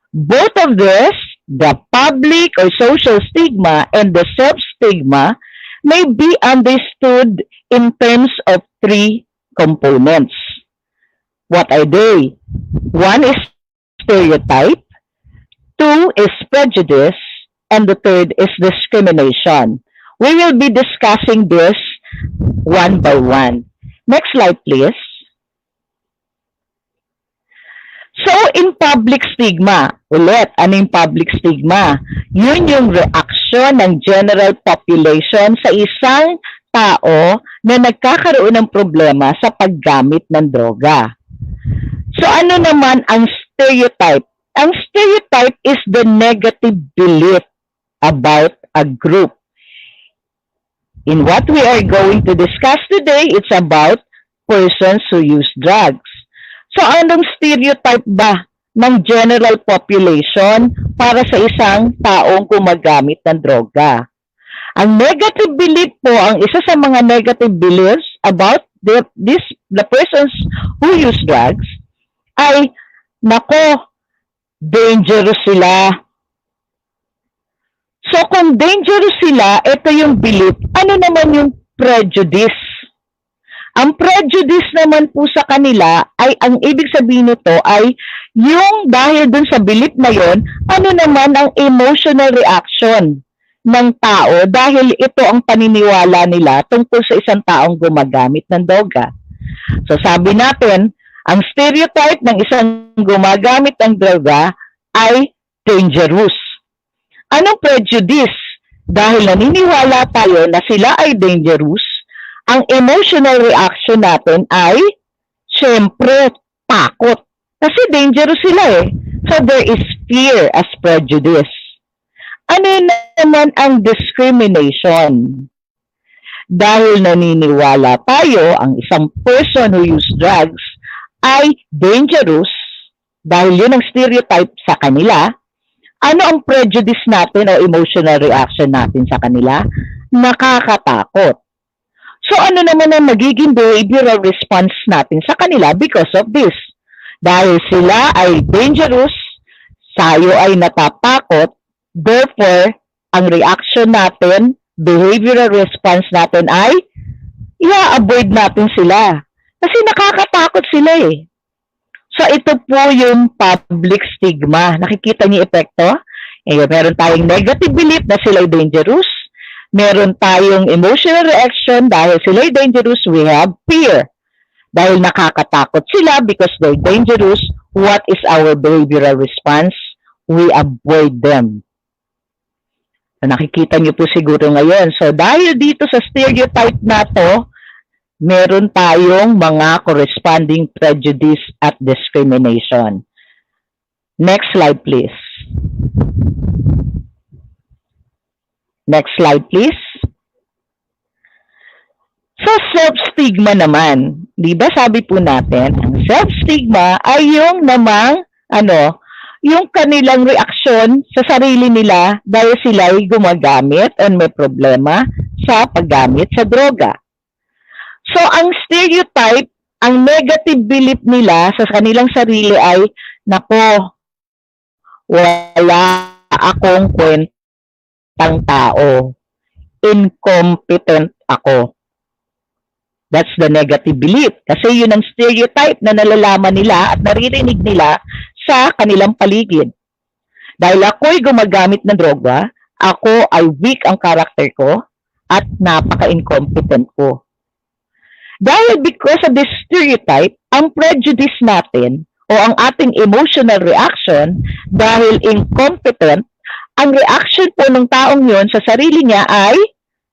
Both of this, the public or social stigma and the self-stigma, may be understood in terms of three components. What are they? One is stereotype, two is prejudice, and the third is discrimination. We will be discussing this one by one. Next slide, please. So, in public stigma, ulit, ano yung public stigma? Yun yung reaksyon ng general population sa isang tao na nagkakaroon ng problema sa paggamit ng droga. So, ano naman ang stereotype? Ang stereotype is the negative belief about a group. In what we are going to discuss today, it's about persons who use drugs. So, anong stereotype ba ng general population para sa isang taong gumagamit ng droga? Ang negative belief po, ang isa sa mga negative beliefs about the persons who use drugs ay, nako, dangerous sila. So, kung dangerous sila, ito yung belief. Ano naman yung prejudice? Ang prejudice naman po sa kanila ay, ang ibig sabihin nito ay, yung dahil dun sa belief na yon, ano naman ang emotional reaction ng tao dahil ito ang paniniwala nila tungkol sa isang taong gumagamit ng droga. So sabi natin, ang stereotype ng isang gumagamit ng droga ay dangerous. Anong prejudice? Dahil naniniwala tayo na sila ay dangerous, ang emotional reaction natin ay, syempre, takot. Kasi dangerous sila eh. So there is fear as prejudice. Ano naman ang discrimination? Dahil naniniwala tayo, ang isang person who use drugs ay dangerous, dahil yun ang stereotype sa kanila, ano ang prejudice natin o emotional reaction natin sa kanila? Nakakatakot. So ano naman ang magiging behavioral response natin sa kanila because of this? Dahil sila ay dangerous, tayo ay natatakot, therefore, ang reaction natin, behavioral response natin ay, i-avoid natin sila. Kasi nakakatakot sila eh. So ito po yung public stigma. Nakikita niyo epekto? Meron tayong negative belief na sila ay dangerous. Meron tayong emotional reaction dahil sila ay dangerous. We have fear. Dahil nakakatakot sila because they're dangerous, what is our behavioral response? We avoid them. So, nakikita niyo po siguro ngayon. So dahil dito sa stereotype na to, meron tayong mga corresponding prejudice at discrimination. Next slide, please. Next slide, please. So, self-stigma naman. Di ba sabi po natin, ang self-stigma ay yung namang, yung kanilang reaksyon sa sarili nila dahil sila ay gumagamit at may problema sa paggamit sa droga. So, ang stereotype, ang negative belief nila sa kanilang sarili ay, nako, wala akong kwentang tao. Incompetent ako. That's the negative belief. Kasi yun ang stereotype na nalalaman nila at naririnig nila sa kanilang paligid. Dahil ako'y gumagamit ng droga, ako ay weak ang karakter ko at napaka-incompetent ko. Dahil because of this stereotype, ang prejudice natin o ang ating emotional reaction dahil incompetent, ang reaction po ng taong yon sa sarili niya ay,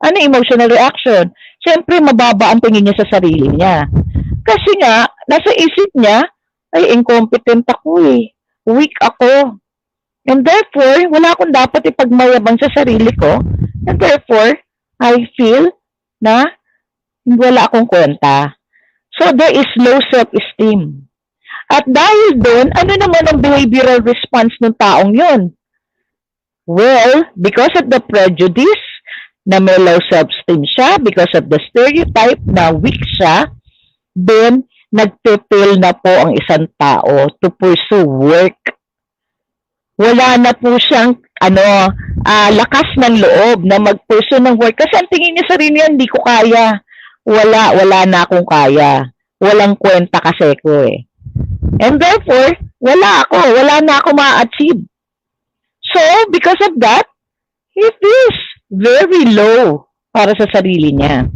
ano emotional reaction? Siyempre, mababa ang tingin niya sa sarili niya. Kasi nga, nasa isip niya, ay incompetent ako eh. Weak ako. And therefore, wala akong dapat ipagmayabang sa sarili ko. And therefore, I feel na wala akong kwenta. So, there is low self-esteem. At dahil doon, ano naman ang behavioral response ng taong yun? Well, because of the prejudice na may low self-esteem siya, because of the stereotype na weak siya, then nagpipil na po ang isang tao to pursue work. Wala na po siyang lakas ng loob na mag-pursue ng work. Kasi ang tingin niya sa rin yan, hindi ko kaya. Wala na akong kaya. Walang kwenta kasi ko eh. And therefore, wala na ako ma-achieve. So, because of that, he feels very low para sa sarili niya.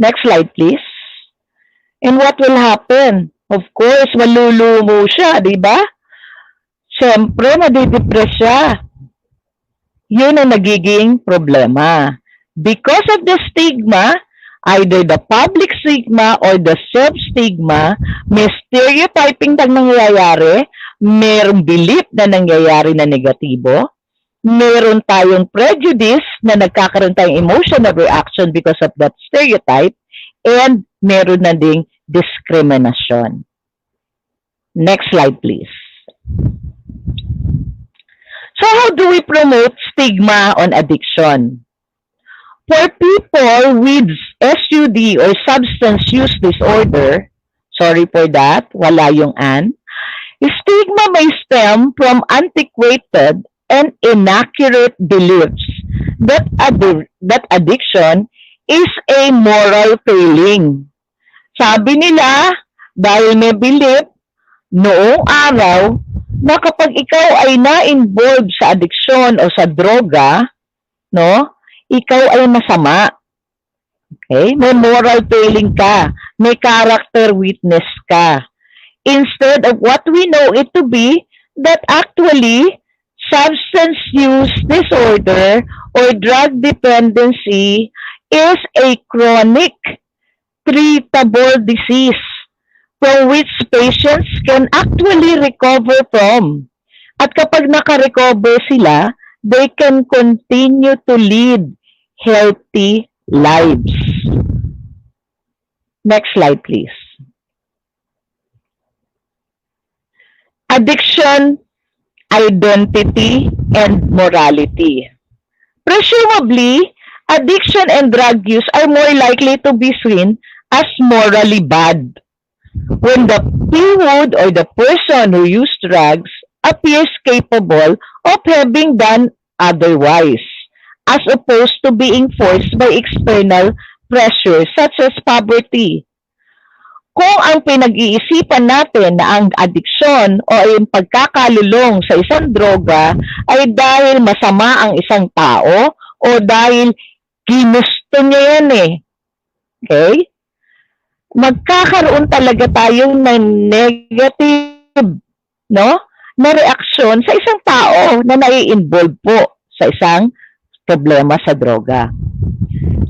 Next slide, please. And what will happen? Of course, malulumo siya, di ba? Siyempre, madidepress siya. Yun ang nagiging problema. Because of the stigma, either the public stigma or the self-stigma, may stereotyping na nangyayari, merong belief na nangyayari na negatibo, meron tayong prejudice na nagkakaroon tayong emotional reaction because of that stereotype, and meron na ding discrimination. Next slide, please. So how do we promote stigma on addiction? For people with SUD or substance use disorder, sorry for that, wala yung an, stigma may stem from antiquated and inaccurate beliefs that addiction is a moral failing. Sabi nila, dahil may belief noong araw na kapag ikaw ay na-involved sa addiction o sa droga, no, ikaw ay masama. Okay? May moral failing ka. May character weakness ka. Instead of what we know it to be, that actually substance use disorder or drug dependency is a chronic treatable disease from which patients can actually recover from. At kapag naka-recover sila, they can continue to lead healthy lives. Next slide, please. Addiction, identity, and morality. Presumably, addiction and drug use are more likely to be seen as morally bad when the period or the person who used drugs appears capable of having done otherwise, as opposed to being forced by external pressures such as poverty. Kung ang pinag-iisipan natin na ang addiction o yung pagkakalulong sa isang droga ay dahil masama ang isang tao o dahil ginusto niya yan eh. Okay? Magkakaroon talaga tayong ng negative, no, na reaksyon sa isang tao na nai-involve po sa isang problema sa droga.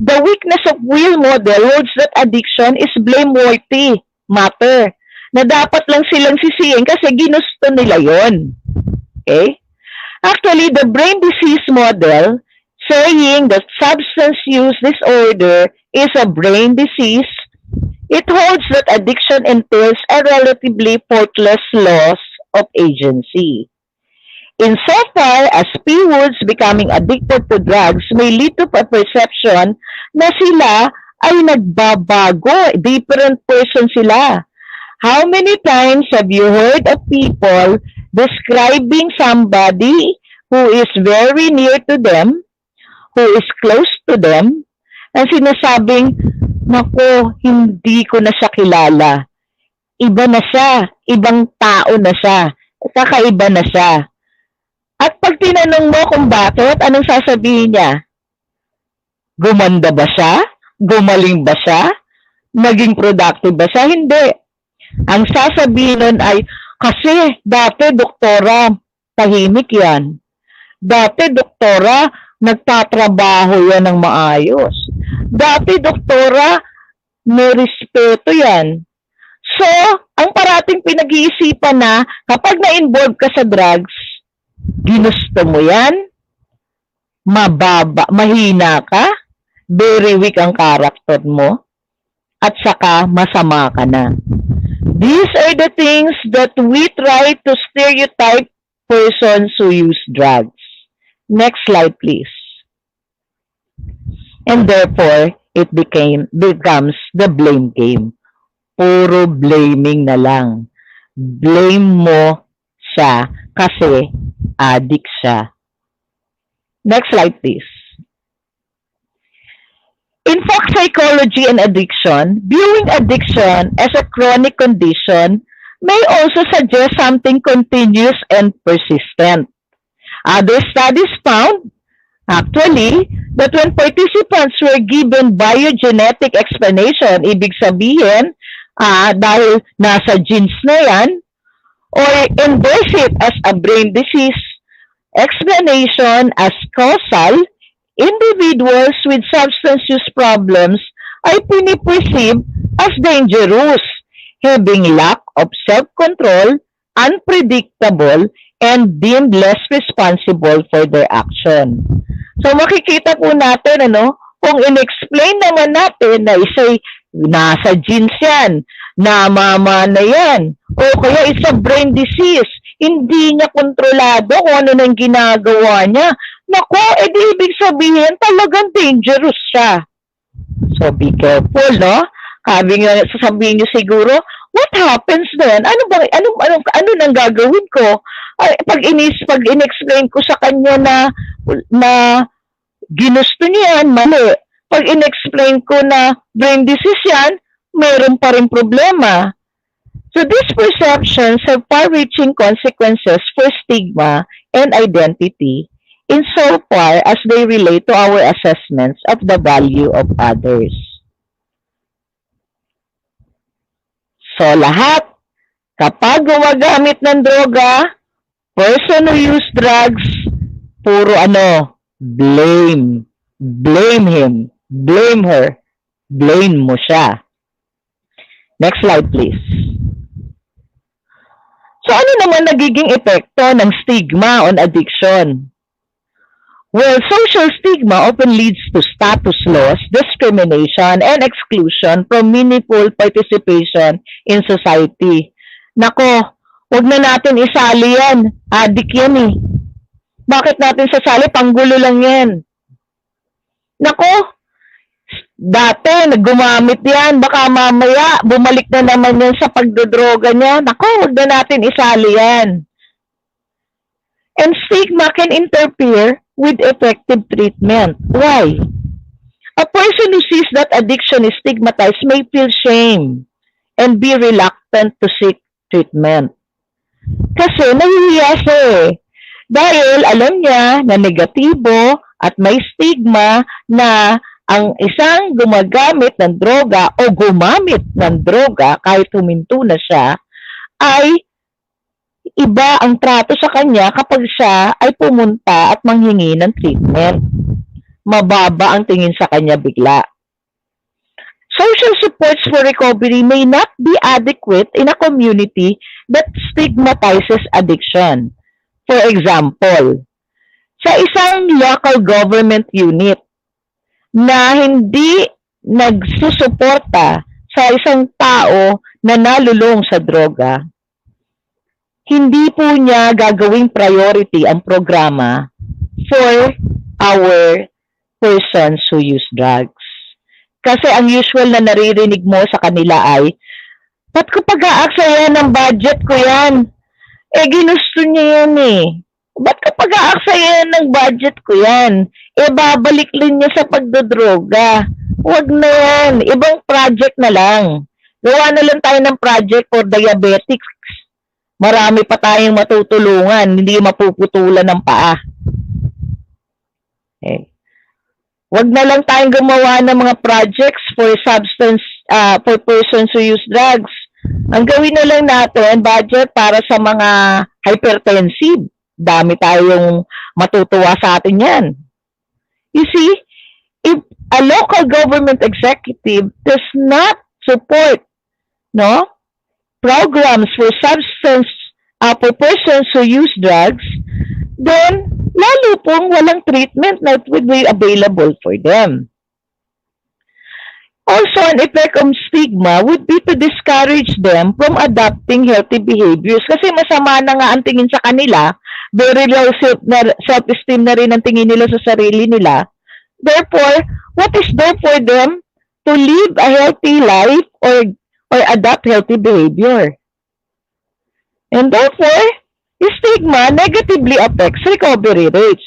The weakness of will model holds that addiction is blameworthy matter na dapat lang silang sisihin kasi ginusto nila yon. Okay? Actually, the brain disease model saying that substance use disorder is a brain disease, it holds that addiction entails a relatively faultless loss of agency. Insofar as P-Woods becoming addicted to drugs may lead to a perception na sila ay nagbabago, different person sila. How many times have you heard of people describing somebody who is very near to them, who is close to them, and sinasabing, naku, hindi ko na siya kilala. Iba na siya, ibang tao na siya, kakaiba na siya. At pag tinanong mo kung bakit, anong sasabihin niya? Gumanda ba siya? Gumaling ba siya? Naging productive ba siya? Hindi. Ang sasabihin nun ay, kasi dati doktora, tahimik yan. Dati doktora, nagtatrabaho yan ng maayos. Dati doktora, may respeto yan. So, ang parating pinag-iisipan na kapag na-involve ka sa drugs, ginusto mo yan, mababa, mahina ka, very weak ang character mo, at saka masama ka na. These are the things that we try to stereotype persons who use drugs. Next slide, please. And therefore, it becomes the blame game. Puro blaming na lang. Blame mo siya kasi addict siya. Next slide, please. In fact, psychology and addiction, viewing addiction as a chronic condition may also suggest something continuous and persistent. Other studies found, actually, that when participants were given biogenetic explanation, ibig sabihin, dahil nasa genes na yan, or endorse it as a brain disease, explanation as causal, individuals with substance use problems ay piniperceive as dangerous, having lack of self-control, unpredictable, and deemed less responsible for their action. So makikita po natin, kung in-explain naman natin na isa'y nasa genes yan, namama na yan, o kaya it's a brain disease, hindi niya kontrolado kung ano nang ginagawa niya. Nako, edi ibig sabihin talagang dangerous siya. So be careful, no? Sasabihin niyo siguro, what happens then? Ano nang gagawin ko? Pag in-explain ko sa kanya na ginusto niya yan, mali. Pag in-explain ko na brain disease yan, mayroon pa rin problema. So these perceptions have far-reaching consequences for stigma and identity insofar as they relate to our assessments of the value of others. So lahat, kapag gumagamit ng droga, person who use drugs, puro blame. Blame him, blame her, blame mo siya. Next slide, please. So ano naman nagiging epekto ng stigma on addiction? Well, social stigma often leads to status loss, discrimination, and exclusion from meaningful participation in society. Nako, wag na natin isali yan. Addict yan eh. Bakit natin sasali? Panggulo lang yan. Nako, dati naggumamit yan. Baka mamaya bumalik na naman yan sa pagdodroga niya. Nako, wag na natin isali yan. And stigma can interfere with effective treatment. Why? A person who sees that addiction is stigmatized may feel shame and be reluctant to seek treatment. Kasi nahihiya siya eh. Dahil alam niya na negatibo at may stigma na ang isang gumagamit ng droga o gumamit ng droga kahit huminto na siya ay iba ang trato sa kanya kapag siya ay pumunta at manghingi ng treatment. Mababa ang tingin sa kanya bigla. Social supports for recovery may not be adequate in a community that stigmatizes addiction. For example, sa isang local government unit na hindi nagsusuporta sa isang tao na nalulong sa droga, hindi po niya gagawing priority ang programa for our persons who use drugs. Kasi ang usual na naririnig mo sa kanila ay, ba't ko pag-aaksaya ng budget ko yan? Eh, ginusto niya yan eh. Ba't ko pag-aaksaya ng budget ko yan? Eh, babalik rin niya sa pagdodroga. Huwag na yan. Ibang project na lang. Gawa na lang tayo ng project for diabetics. Marami pa tayong matutulungan, hindi mapuputulan ng paa. Okay. Wag na lang tayong gumawa ng mga projects for substance for persons who use drugs. Ang gawin na lang natin, budget para sa mga hypertensive. Dami tayong matutuwa sa atin yan. You see, if a local government executive does not support programs for substance for persons who use drugs, then lalo pong walang treatment that would be available for them. Also, an effect of stigma would be to discourage them from adopting healthy behaviors kasi masama na nga ang tingin sa kanila, very low self-esteem na rin ang tingin nila sa sarili nila. Therefore, what is there for them to live a healthy life or adopt healthy behavior? And therefore, stigma negatively affects recovery rates.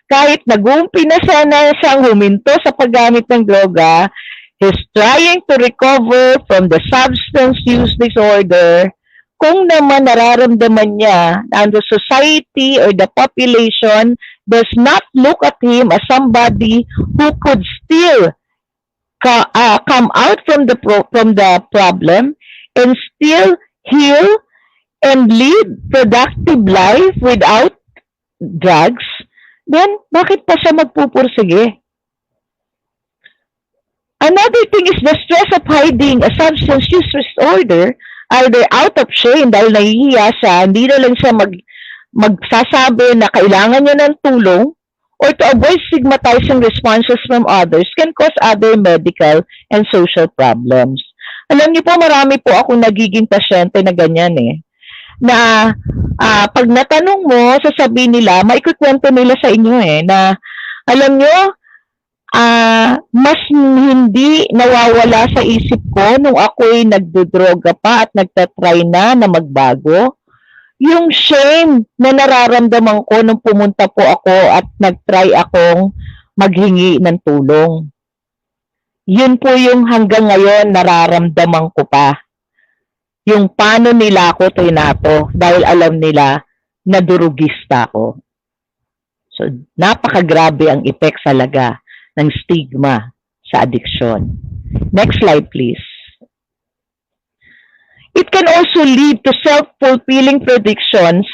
Kahit nag-umpi na sana siyang huminto sa paggamit ng droga, he's trying to recover from the substance use disorder. Kung naman nararamdaman niya and the society or the population does not look at him as somebody who could still come out from the problem and still heal and lead productive life without drugs, then bakit pa siya magpupursige? Another thing is the stress of hiding a substance use disorder, either out of shame dahil nahihiya siya, hindi na lang siya magsasabi na kailangan niya ng tulong, or to avoid stigmatizing responses from others can cause other medical and social problems. Alam niyo po, marami po akong nagiging pasyente na ganyan na pag natanong mo, sasabihin nila, maikukwento nila sa inyo na alam niyo, mas hindi nawawala sa isip ko nung ako'y nagdodroga pa at nagtatry na magbago. Yung shame na nararamdaman ko nung pumunta po ako at nagtry akong maghingi ng tulong. Yun po yung hanggang ngayon nararamdaman ko pa. Yung paano nila ako trinato dahil alam nila na durugista ako. So, napakagrabe ang effect talaga ng stigma sa addiction. Next slide, please. It can also lead to self-fulfilling predictions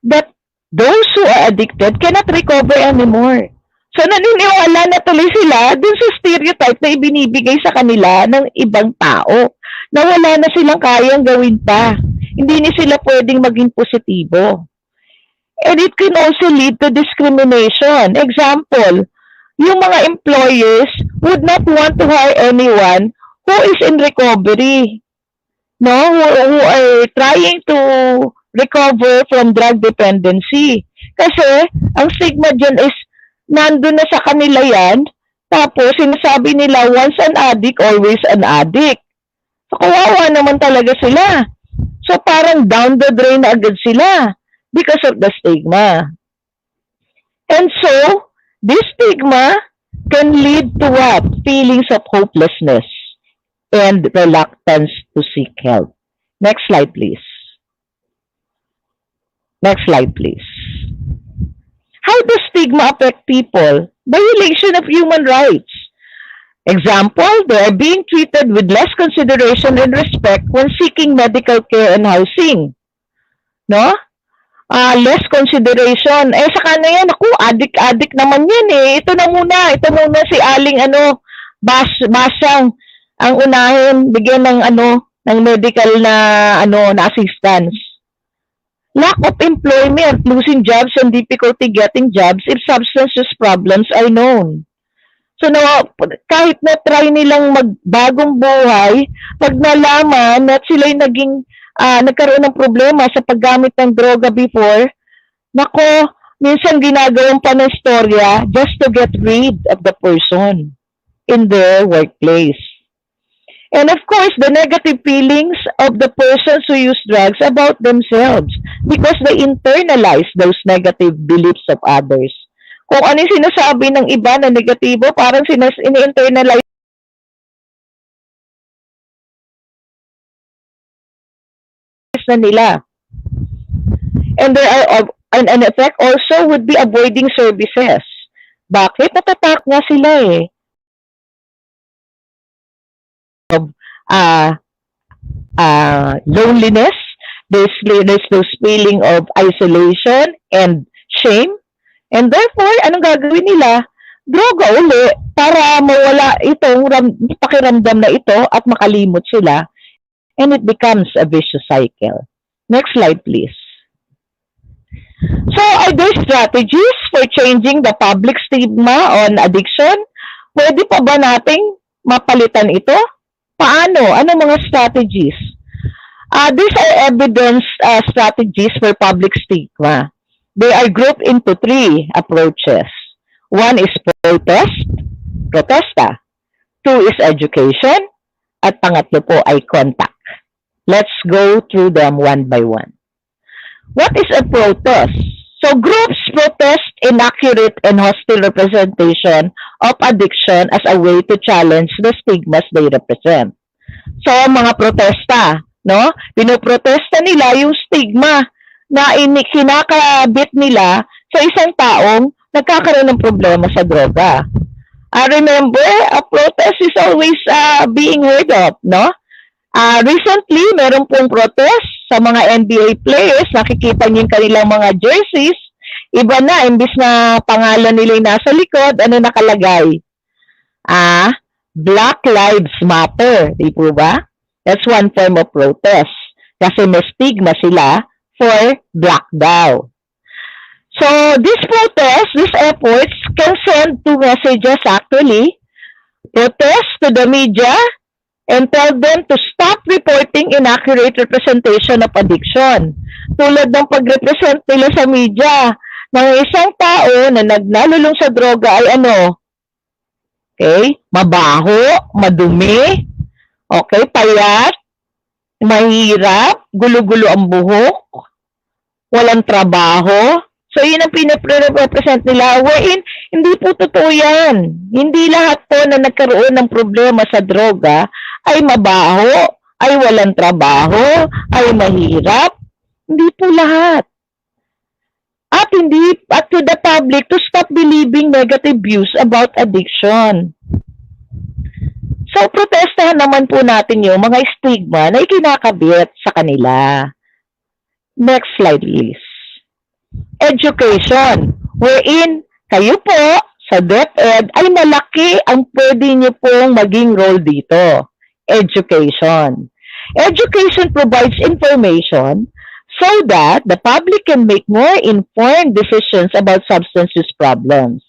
that those who are addicted cannot recover anymore. So, naniniwala na tuloy sila dun sa stereotype na ibinibigay sa kanila ng ibang tao na wala na silang kayang gawin pa. Hindi na sila pwedeng maging positibo. And it can also lead to discrimination. Example, yung mga employers would not want to hire anyone who is in recovery, who are trying to recover from drug dependency. Kasi, ang stigma dyan is, nandun na sa kanila yan, tapos sinasabi nila, once an addict, always an addict. So, kawawa naman talaga sila. So, parang down the drain na agad sila because of the stigma. And so, this stigma can lead to what? Feelings of hopelessness and reluctance to seek help. Next slide, please. Next slide, please. How does stigma affect people? Violation of human rights. Example, they are being treated with less consideration and respect when seeking medical care and housing. Less consideration. Sa kanya yan, addict naman yan Ito muna si Aling Basang ang unahin, bigyan ng medical na assistance. Lack of employment, losing jobs and difficulty getting jobs if substance use problems are known. So, kahit na try nilang magbagong buhay, pag nalaman na sila'y nagkaroon ng problema sa paggamit ng droga before, minsan ginagawang pa ng storya just to get rid of the person in their workplace. And of course, the negative feelings of the persons who use drugs about themselves because they internalize those negative beliefs of others. Kung ano yung sinasabi ng iba na negatibo, parang ini-internalize na nila. And there are an effect also would be avoiding services. Bakit? Natatak nga sila uh, loneliness, there's those feeling of isolation and shame. And therefore, anong gagawin nila? Droga uli para mawala itong pakiramdam na ito at makalimot sila. And it becomes a vicious cycle. Next slide, please. So, are there strategies for changing the public stigma on addiction? Pwede pa ba nating mapalitan ito? Paano? Ano mga strategies? These are evidence strategies for public stigma. They are grouped into 3 approaches. 1 is protesta. 2 is education. At pangatlo po ay contact. Let's go through them one by one. What is a protest? So groups protest inaccurate and hostile representation of addiction as a way to challenge the stigmas they represent. So mga protesta, no? Pinoprotesta nila yung stigma na kinakabit nila sa isang taong nagkakaroon ng problema sa droga. Remember, a protest is always being heard of, no? Recently, meron pong protest sa mga NBA players. Nakikita niyo yung kanilang mga jerseys. Iba na, imbis na pangalan nila yung nasa likod, ano nakalagay? Black Lives Matter. Di po ba? That's one form of protest. Kasi may stigma sila for black daw. So, this protest, these efforts can send 2 messages actually. Protest to the media and tell them to stop reporting inaccurate representation of addiction. Tulad ng pag-represent nila sa media ng isang tao na nagnalulong sa droga ay ano? Okay? Mabaho, madumi, okay, payat, mahirap, gulo-gulo ang buhok, walang trabaho. So, yun ang pinarepresent nila. Wherein, hindi po totoo yan. Hindi lahat po na nagkaroon ng problema sa droga ay mabaho, ay walang trabaho, ay mahirap. Hindi po lahat. At to the public to stop believing negative views about addiction. So, protestahan naman po natin yung mga stigma na ikinakabit sa kanila. Next slide, please. Education, wherein kayo po sa DepED ay malaki ang pwede niyo pong maging role dito. Education. Education provides information so that the public can make more informed decisions about substance use problems.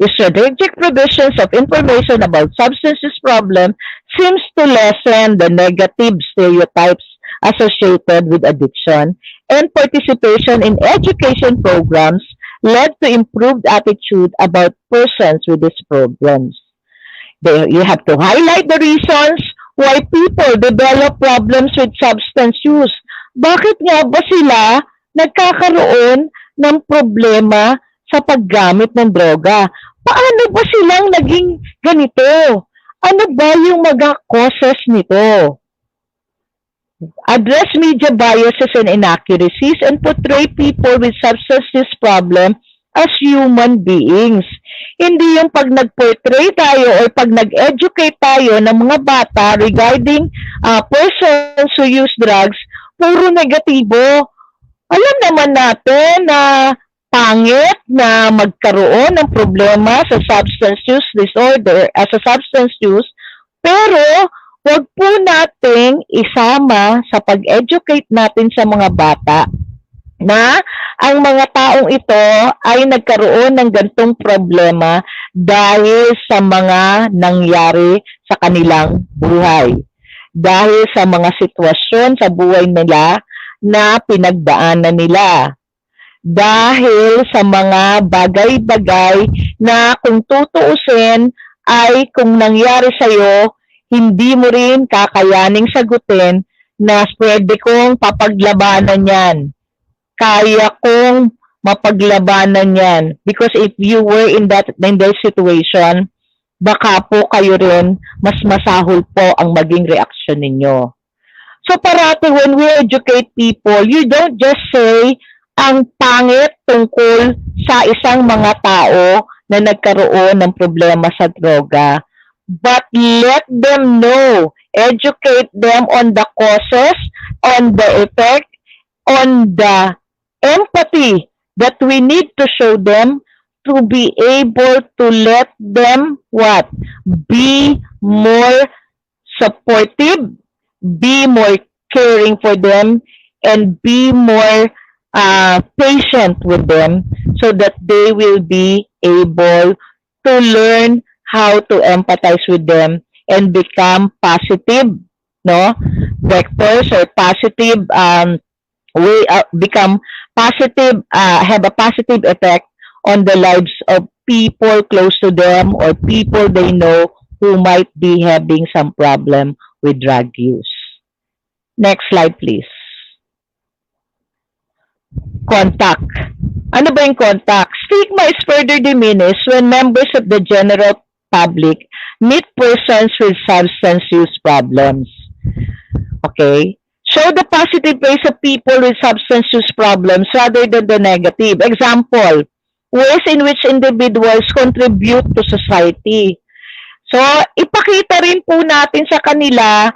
The strategic provisions of information about substance use problem seems to lessen the negative stereotypes associated with addiction, and participation in education programs led to improved attitude about persons with these problems. You have to highlight the reasons why people develop problems with substance use. Bakit nga ba sila nagkakaroon ng problema sa paggamit ng droga? Paano ba silang naging ganito? Ano ba yung mga causes nito? Address media biases and inaccuracies and portray people with substance use problem as human beings. Hindi yung pag nag-portray tayo or pag nag-educate tayo ng mga bata regarding persons who use drugs, puro negatibo. Alam naman natin na pangit na magkaroon ng problema sa substance use disorder as a substance use, pero huwag po nating isama sa pag-educate natin sa mga bata na ang mga taong ito ay nagkaroon ng gantong problema dahil sa mga nangyari sa kanilang buhay. Dahil sa mga sitwasyon sa buhay nila na pinagdaanan nila. Dahil sa mga bagay-bagay na kung tutuusin ay kung nangyari sa'yo, hindi mo rin kakayaning sagutin na pwede kong papaglabanan yan. Kaya kong mapaglabanan yan. Because if you were in that situation, baka po kayo rin mas masahol po ang maging reaksyon ninyo. So parati when we educate people, you don't just say ang pangit tungkol sa isang mga tao na nagkaroon ng problema sa droga. but let them know, educate them on the causes, on the effect, on the empathy that we need to show them to be able to let them what? Be more supportive, be more caring for them, and be more patient with them so that they will be able to learn how to empathize with them and become positive, no, vectors or positive way become positive, have a positive effect on the lives of people close to them or people they know who might be having some problem with drug use. Next slide, please. Contact. Ano ba yung contact? Stigma is further diminished when members of the general public meet persons with substance use problems. Okay? Show the positive ways of people with substance use problems rather than the negative. Example, ways in which individuals contribute to society. So, ipakita rin po natin sa kanila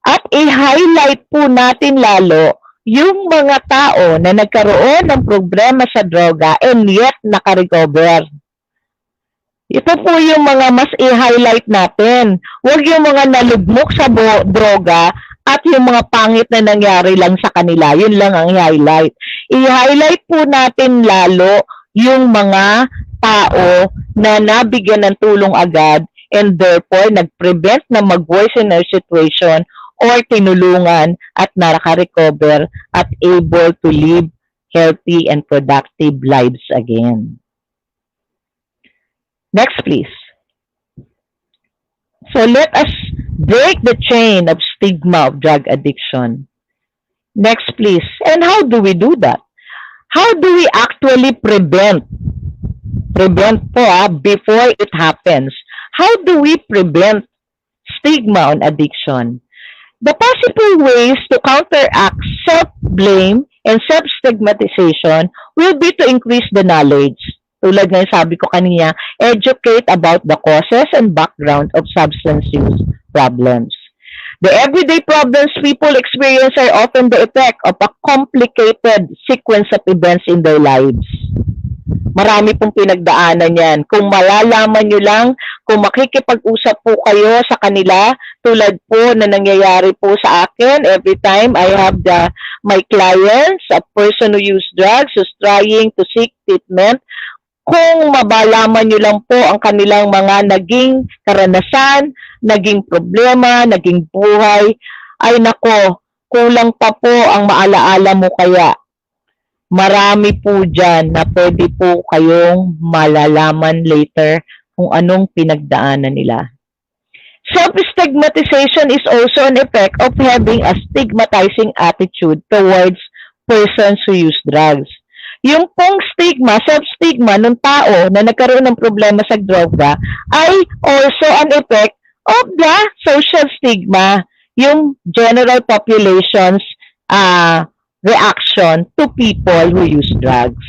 at i-highlight po natin lalo yung mga tao na nagkaroon ng problema sa droga and yet nakarecover. Ito po yung mga mas i-highlight natin. Huwag yung mga nalugmok sa droga at yung mga pangit na nangyari lang sa kanila. Yun lang ang i-highlight. I-highlight po natin lalo yung mga tao na nabigyan ng tulong agad and therefore nag-prevent na mag-worsen their situation or tinulungan at naka-recover at able to live healthy and productive lives again. Next, please. So let us break the chain of stigma of drug addiction. Next, please. And how do we do that? How do we actually prevent po before it happens? How do we prevent stigma on addiction? The possible ways to counteract self-blame and self-stigmatization will be to increase the knowledge. Tulad ng sabi ko kanina, educate about the causes and background of substance use problems. The everyday problems people experience are often the effect of a complicated sequence of events in their lives. Marami pong pinagdaanan yan. Kung malalaman nyo lang, kung makikipag-usap po kayo sa kanila, tulad po na nangyayari po sa akin, every time I have my clients, a person who use drugs, who's trying to seek treatment, kung mabalaman nyo lang po ang kanilang mga naging karanasan, naging problema, naging buhay, ay nako, kulang pa po ang maalaala mo kaya. Marami po dyan na pwede po kayong malalaman later kung anong pinagdaanan nila. Self-stigmatization is also an effect of having a stigmatizing attitude towards persons who use drugs. Yung pong stigma, self-stigma ng tao na nagkaroon ng problema sa droga ay also an effect of the social stigma, yung general population's reaction to people who use drugs.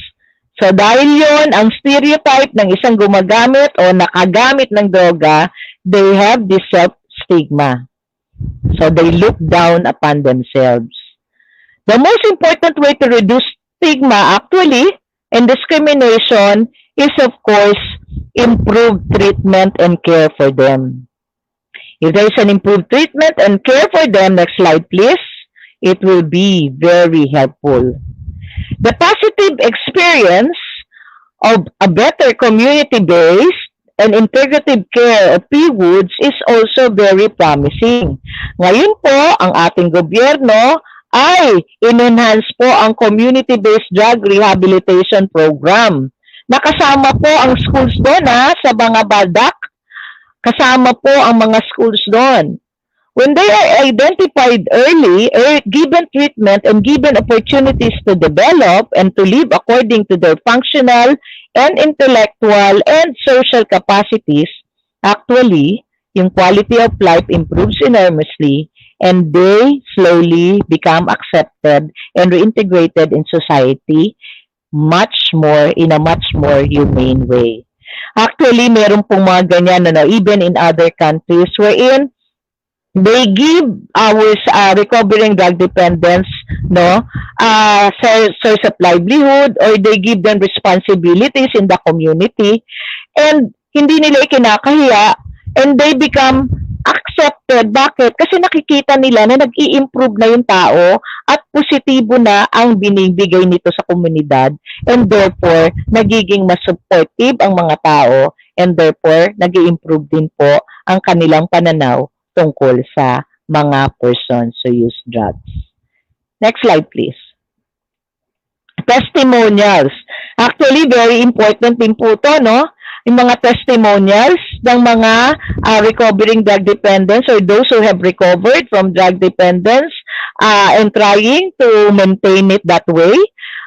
So dahil yun, ang stereotype ng isang gumagamit o nakagamit ng droga, they have this self-stigma. So they look down upon themselves. The most important way to reduce stigma actually and discrimination is of course improved treatment and care for them. If there is an improved treatment and care for them, next slide please, it will be very helpful. The positive experience of a better community-based and integrative care of PWOODs is also very promising. Ngayon po, ang ating gobyerno ay in-enhance po ang community-based drug rehabilitation program. Nakasama po ang schools doon sa mga badak. Kasama po ang mga schools doon. When they are identified early, given treatment and given opportunities to develop and to live according to their functional and intellectual and social capacities, actually, yung quality of life improves enormously and they slowly become accepted and reintegrated in society in a much more humane way. Actually, meron pong mga ganyan, even in other countries, wherein they give our recovering drug dependents source of livelihood, or they give them responsibilities in the community, and hindi nila ikinakahiya, and they become accepted. Bakit? Kasi nakikita nila na nag-i-improve na yung tao at positibo na ang binibigay nito sa komunidad, and therefore nagiging mas supportive ang mga tao, and therefore nag-i-improve din po ang kanilang pananaw tungkol sa mga persons who use drugs. Next slide, please. Testimonials. Actually, very important din po ito, yung mga testimonials ng mga recovering drug dependents, or those who have recovered from drug dependence and trying to maintain it that way.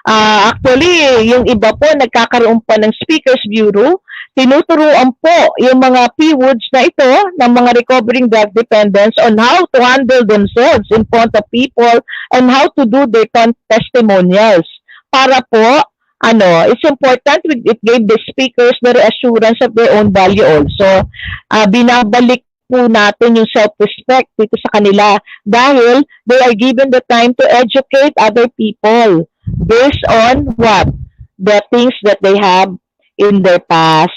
Actually, yung iba po nagkakaroon pa ng Speakers Bureau. Tinuturuan po yung mga PWODs na ito ng mga recovering drug dependents on how to handle themselves in front of people and how to do their testimonials. Para po, it's important, it gave the speakers the reassurance of their own value also. Binabalik po natin yung self-respect dito sa kanila dahil they are given the time to educate other people based on what? The things that they have in their past,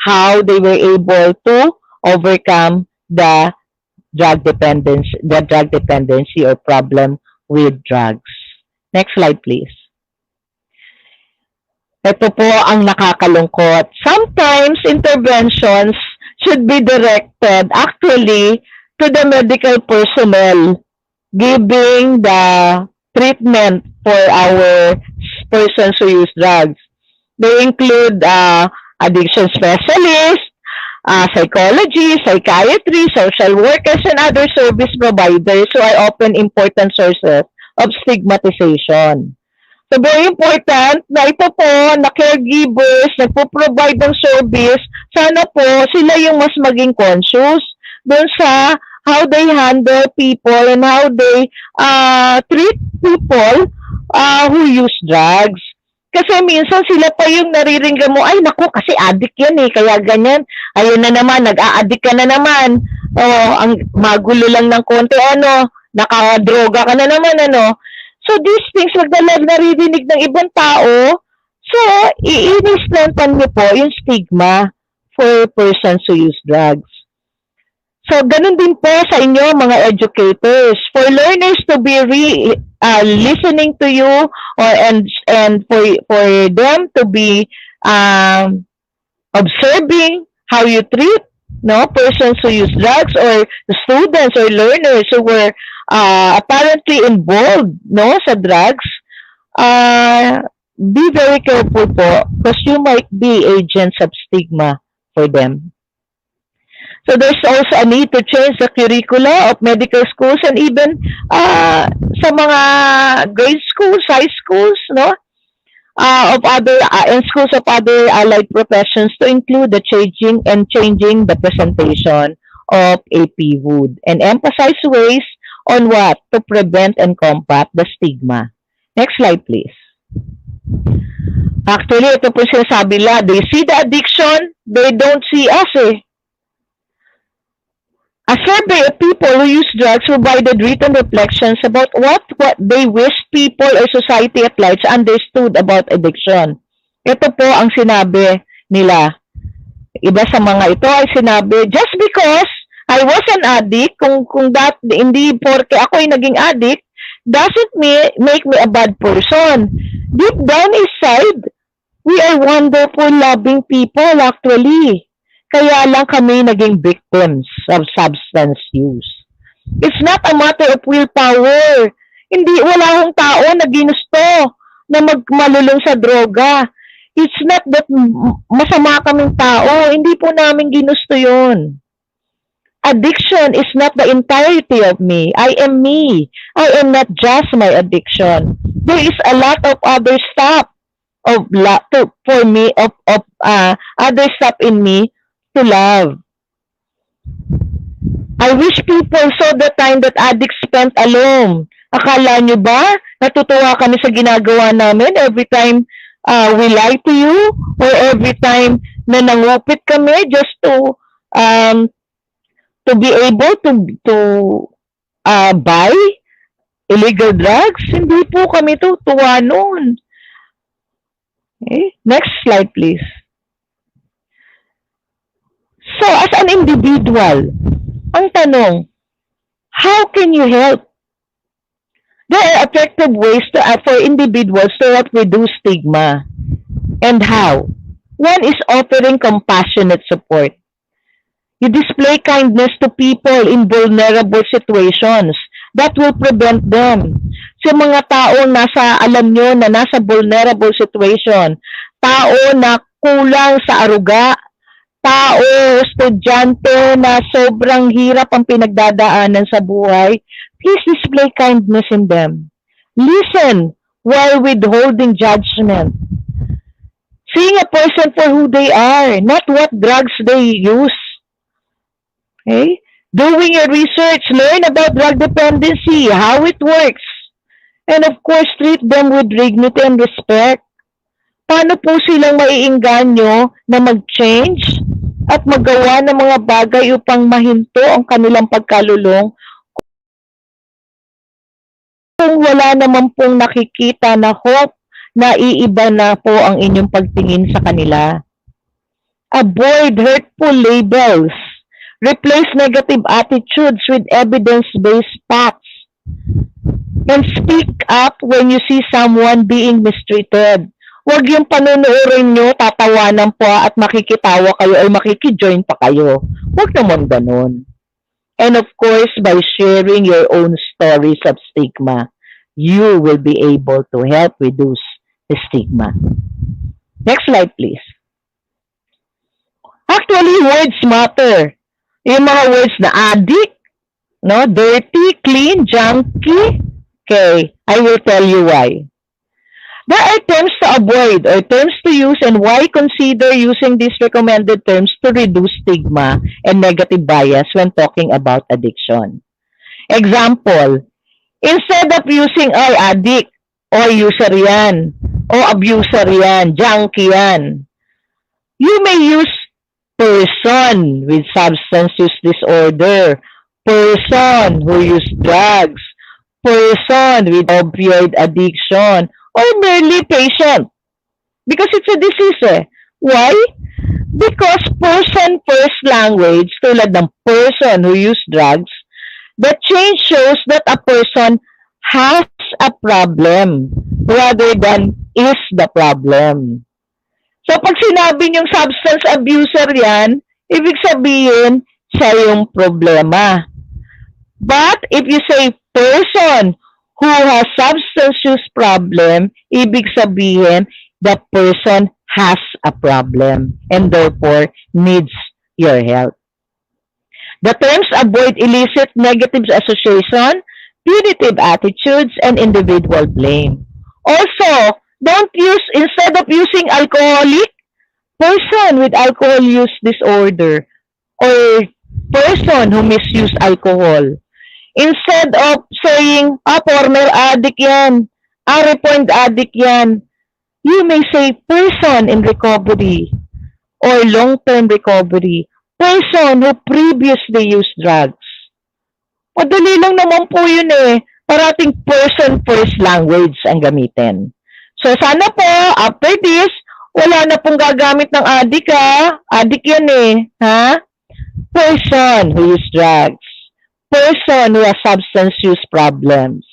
how they were able to overcome the drug dependency or problem with drugs. Next slide, please. Ito po ang nakakalungkot. Sometimes interventions should be directed actually to the medical personnel giving the treatment for our persons who use drugs. They include addiction specialists, psychology, psychiatry, social workers, and other service providers who are often important sources of stigmatization. So very important na ito po na caregivers nagpo-provide ng service, sana po sila yung mas maging conscious dun sa how they handle people and how they treat people who use drugs. Kasi minsan sila pa yung nariringgan mo, ay naku, kasi addict yan kaya ganyan. Ayun na naman, nag-a-addict ka na naman. Ang magulo lang ng konti, nakadroga ka na naman, So these things, magdalag naririnig ng ibang tao, so i-strengthen niyo po yung stigma for persons who use drugs. So ganun din po sa inyo mga educators, for learners to be listening to you, and for them to be observing how you treat persons who use drugs, or students or learners who were apparently involved sa drugs. Be very careful po, because you might be agents of stigma for them. So there's also a need to change the curricula of medical schools, and even sa mga grade schools, high schools, of other and schools of other allied professions, to include the changing the presentation of a PWOD and emphasize ways on what to prevent and combat the stigma. Next slide, please. Actually, ito po sinasabi nila, they see the addiction, they don't see us A survey of people who use drugs provided written reflections about what they wish people or society at large understood about addiction. Ito po ang sinabi nila. Iba sa mga ito ay sinabi, just because I was an addict, kung hindi porke ako ay naging addict, doesn't make me a bad person. Deep down inside, we are wonderful, loving people actually. Kaya lang kami naging victims of substance use. It's not a matter of willpower. Wala akong tao na ginusto na malulong sa droga. It's not that masama kaming tao. Hindi po namin ginusto yun. Addiction is not the entirety of me. I am me. I am not just my addiction. There is a lot of other stuff other stuff in me to love. I wish people saw the time that addicts spent alone. Akala nyo ba natutuwa kami sa ginagawa namin every time we lie to you, or every time na nangupit kami just to be able to buy illegal drugs. Hindi po kami tutuwa noon. Okay? Next slide, please. So, as an individual, ang tanong, how can you help? There are effective ways for individuals to help reduce stigma. And how? One is offering compassionate support. You display kindness to people in vulnerable situations that will prevent them. Sa mga taong alam nyo na nasa vulnerable situation, tao na kulang sa aruga, tao, estudyante na sobrang hirap ang pinagdadaanan sa buhay, please display kindness in them. Listen while withholding judgment. Seeing a person for who they are, not what drugs they use. Okay? Doing your research, learn about drug dependency, how it works. And of course, treat them with dignity and respect. Paano po silang maiinganyo na mag-change at magawa ng mga bagay upang mahinto ang kanilang pagkalulong kung wala naman pong nakikita na hope na iiba na po ang inyong pagtingin sa kanila? Avoid hurtful labels. Replace negative attitudes with evidence-based facts. And speak up when you see someone being mistreated. Huwag yung panunuorin nyo, tatawanan po at makikitawa kayo o makikijoin pa kayo. Huwag naman ganun. And of course, by sharing your own stories of stigma, you will be able to help reduce the stigma. Next slide, please. Actually, words matter. Yung mga words na addict, no, dirty, clean, junkie. Okay, I will tell you why. There are terms to avoid or terms to use, and why consider using these recommended terms to reduce stigma and negative bias when talking about addiction. Example, instead of using addict or user yan o abuser yan, junkie yan, you may use person with substance use disorder, person who use drugs, person with opioid addiction, or merely patient. Because it's a disease eh. Why? Because person first language, tulad ng person who use drugs, the change shows that a person has a problem rather than is the problem. So pag sinabi niyong substance abuser yan, ibig sabihin siya yung problema. But if you say person who has substance use problem, ibig sabihin the person has a problem and therefore needs your help. The terms avoid illicit negative association, punitive attitudes, and individual blame. Also, don't use, instead of using alcoholic, person with alcohol use disorder or person who misuse alcohol. Instead of saying, former addict yan, repoint addict yan, you may say person in recovery or long-term recovery, person who previously used drugs. Madali lang naman po yun eh. Parating person first language ang gamitin. So sana po, after this, wala na pong gagamit ng addict ha. Addict yan eh. Ha? Person who use drugs. Person who has substance use problems.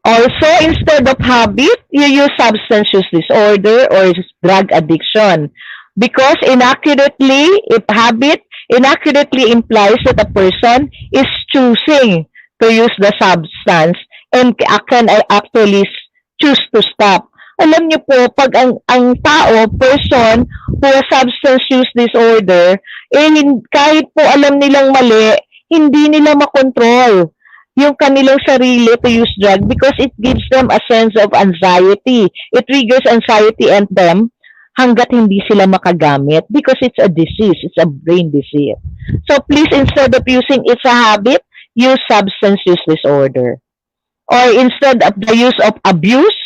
Also, instead of habit, you use substance use disorder or drug addiction. Because inaccurately implies that a person is choosing to use the substance and can actually choose to stop. Alam niyo po, pag ang tao, person who has substance use disorder, kahit po alam nilang mali, hindi nila makontrol yung kanilang sarili to use drug because it gives them a sense of anxiety. It triggers anxiety in them hanggat hindi sila makagamit because it's a disease, it's a brain disease. So please, instead of using it's a habit, use substance use disorder. Or instead of the use of abuse,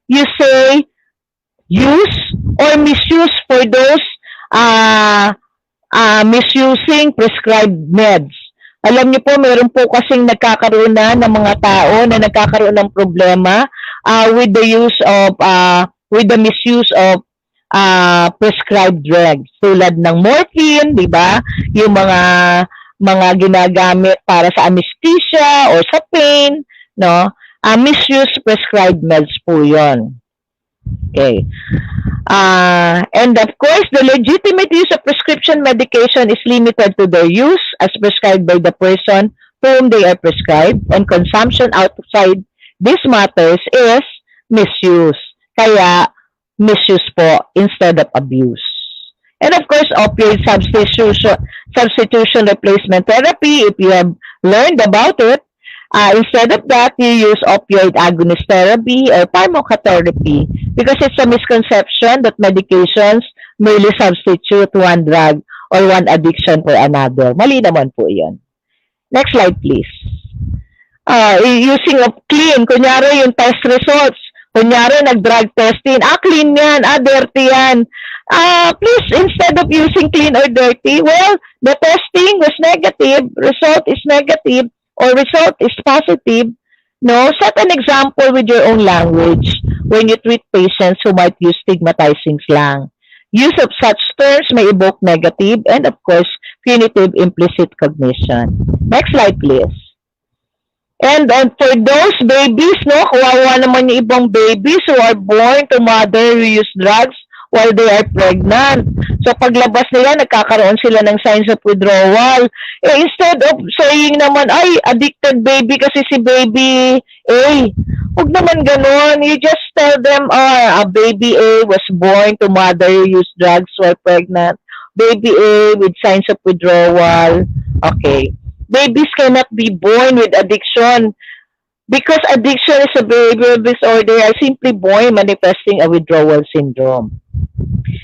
you say use or misuse for those misusing prescribed meds. Alam niyo po, meron po kasing nagkakaroon na ng mga tao na nagkakaroon ng problema with the misuse of prescribed drugs tulad ng morphine, di ba? Yung mga ginagamit para sa anesthesia or sa pain, no? Misuse prescribed meds po 'yon. Okay. And of course, the legitimate use of prescription medication is limited to their use as prescribed by the person to whom they are prescribed, and consumption outside these matters is misuse. Kaya, misuse po instead of abuse. And of course, opioid substitution replacement therapy, if you have learned about it, instead of that, you use opioid agonist therapy or pharmacotherapy because it's a misconception that medications merely substitute one drug or one addiction for another. Mali naman po yan. Next slide, please. Using of clean, kunyari yung test results, kunyari nag-drug testing, clean yan, dirty yan. Please, instead of using clean or dirty, well, the testing was negative, result is negative, or result is positive, no, set an example with your own language when you treat patients who might use stigmatizing slang. Use of such terms may evoke negative and, of course, punitive implicit cognition. Next slide, please. And for those babies, no, kawawa naman yung ibang babies who are born to mother who use drugs while they are pregnant. So paglabas nila, nagkakaroon sila ng signs of withdrawal. Instead of saying naman, ay, addicted baby kasi si baby A. Huwag naman ganun. You just tell them, baby A was born to mother who used drugs while pregnant. Baby A with signs of withdrawal. Okay. Babies cannot be born with addiction because addiction is a behavioral disorder. They are simply born manifesting a withdrawal syndrome.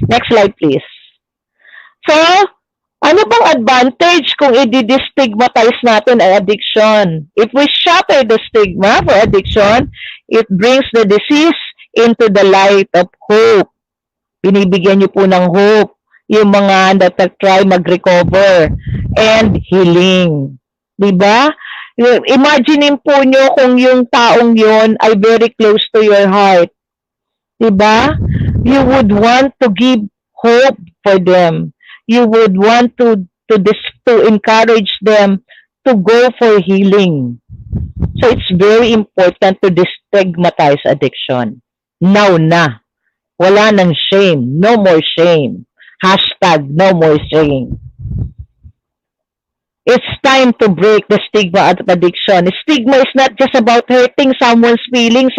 Next slide, please. So, ano bang advantage kung i-destigmatize natin ang addiction? If we shatter the stigma for addiction, it brings the disease into the light of hope. Binibigyan niyo po ng hope yung mga that try mag-recover and healing. Diba? Imagine po nyo kung yung taong yon ay very close to your heart. Diba? You would want to give hope for them. You would want to encourage them to go for healing. So it's very important to destigmatize addiction. Now na. Wala nang shame. No more shame. Hashtag no more shame. It's time to break the stigma of addiction. Stigma is not just about hurting someone's feelings,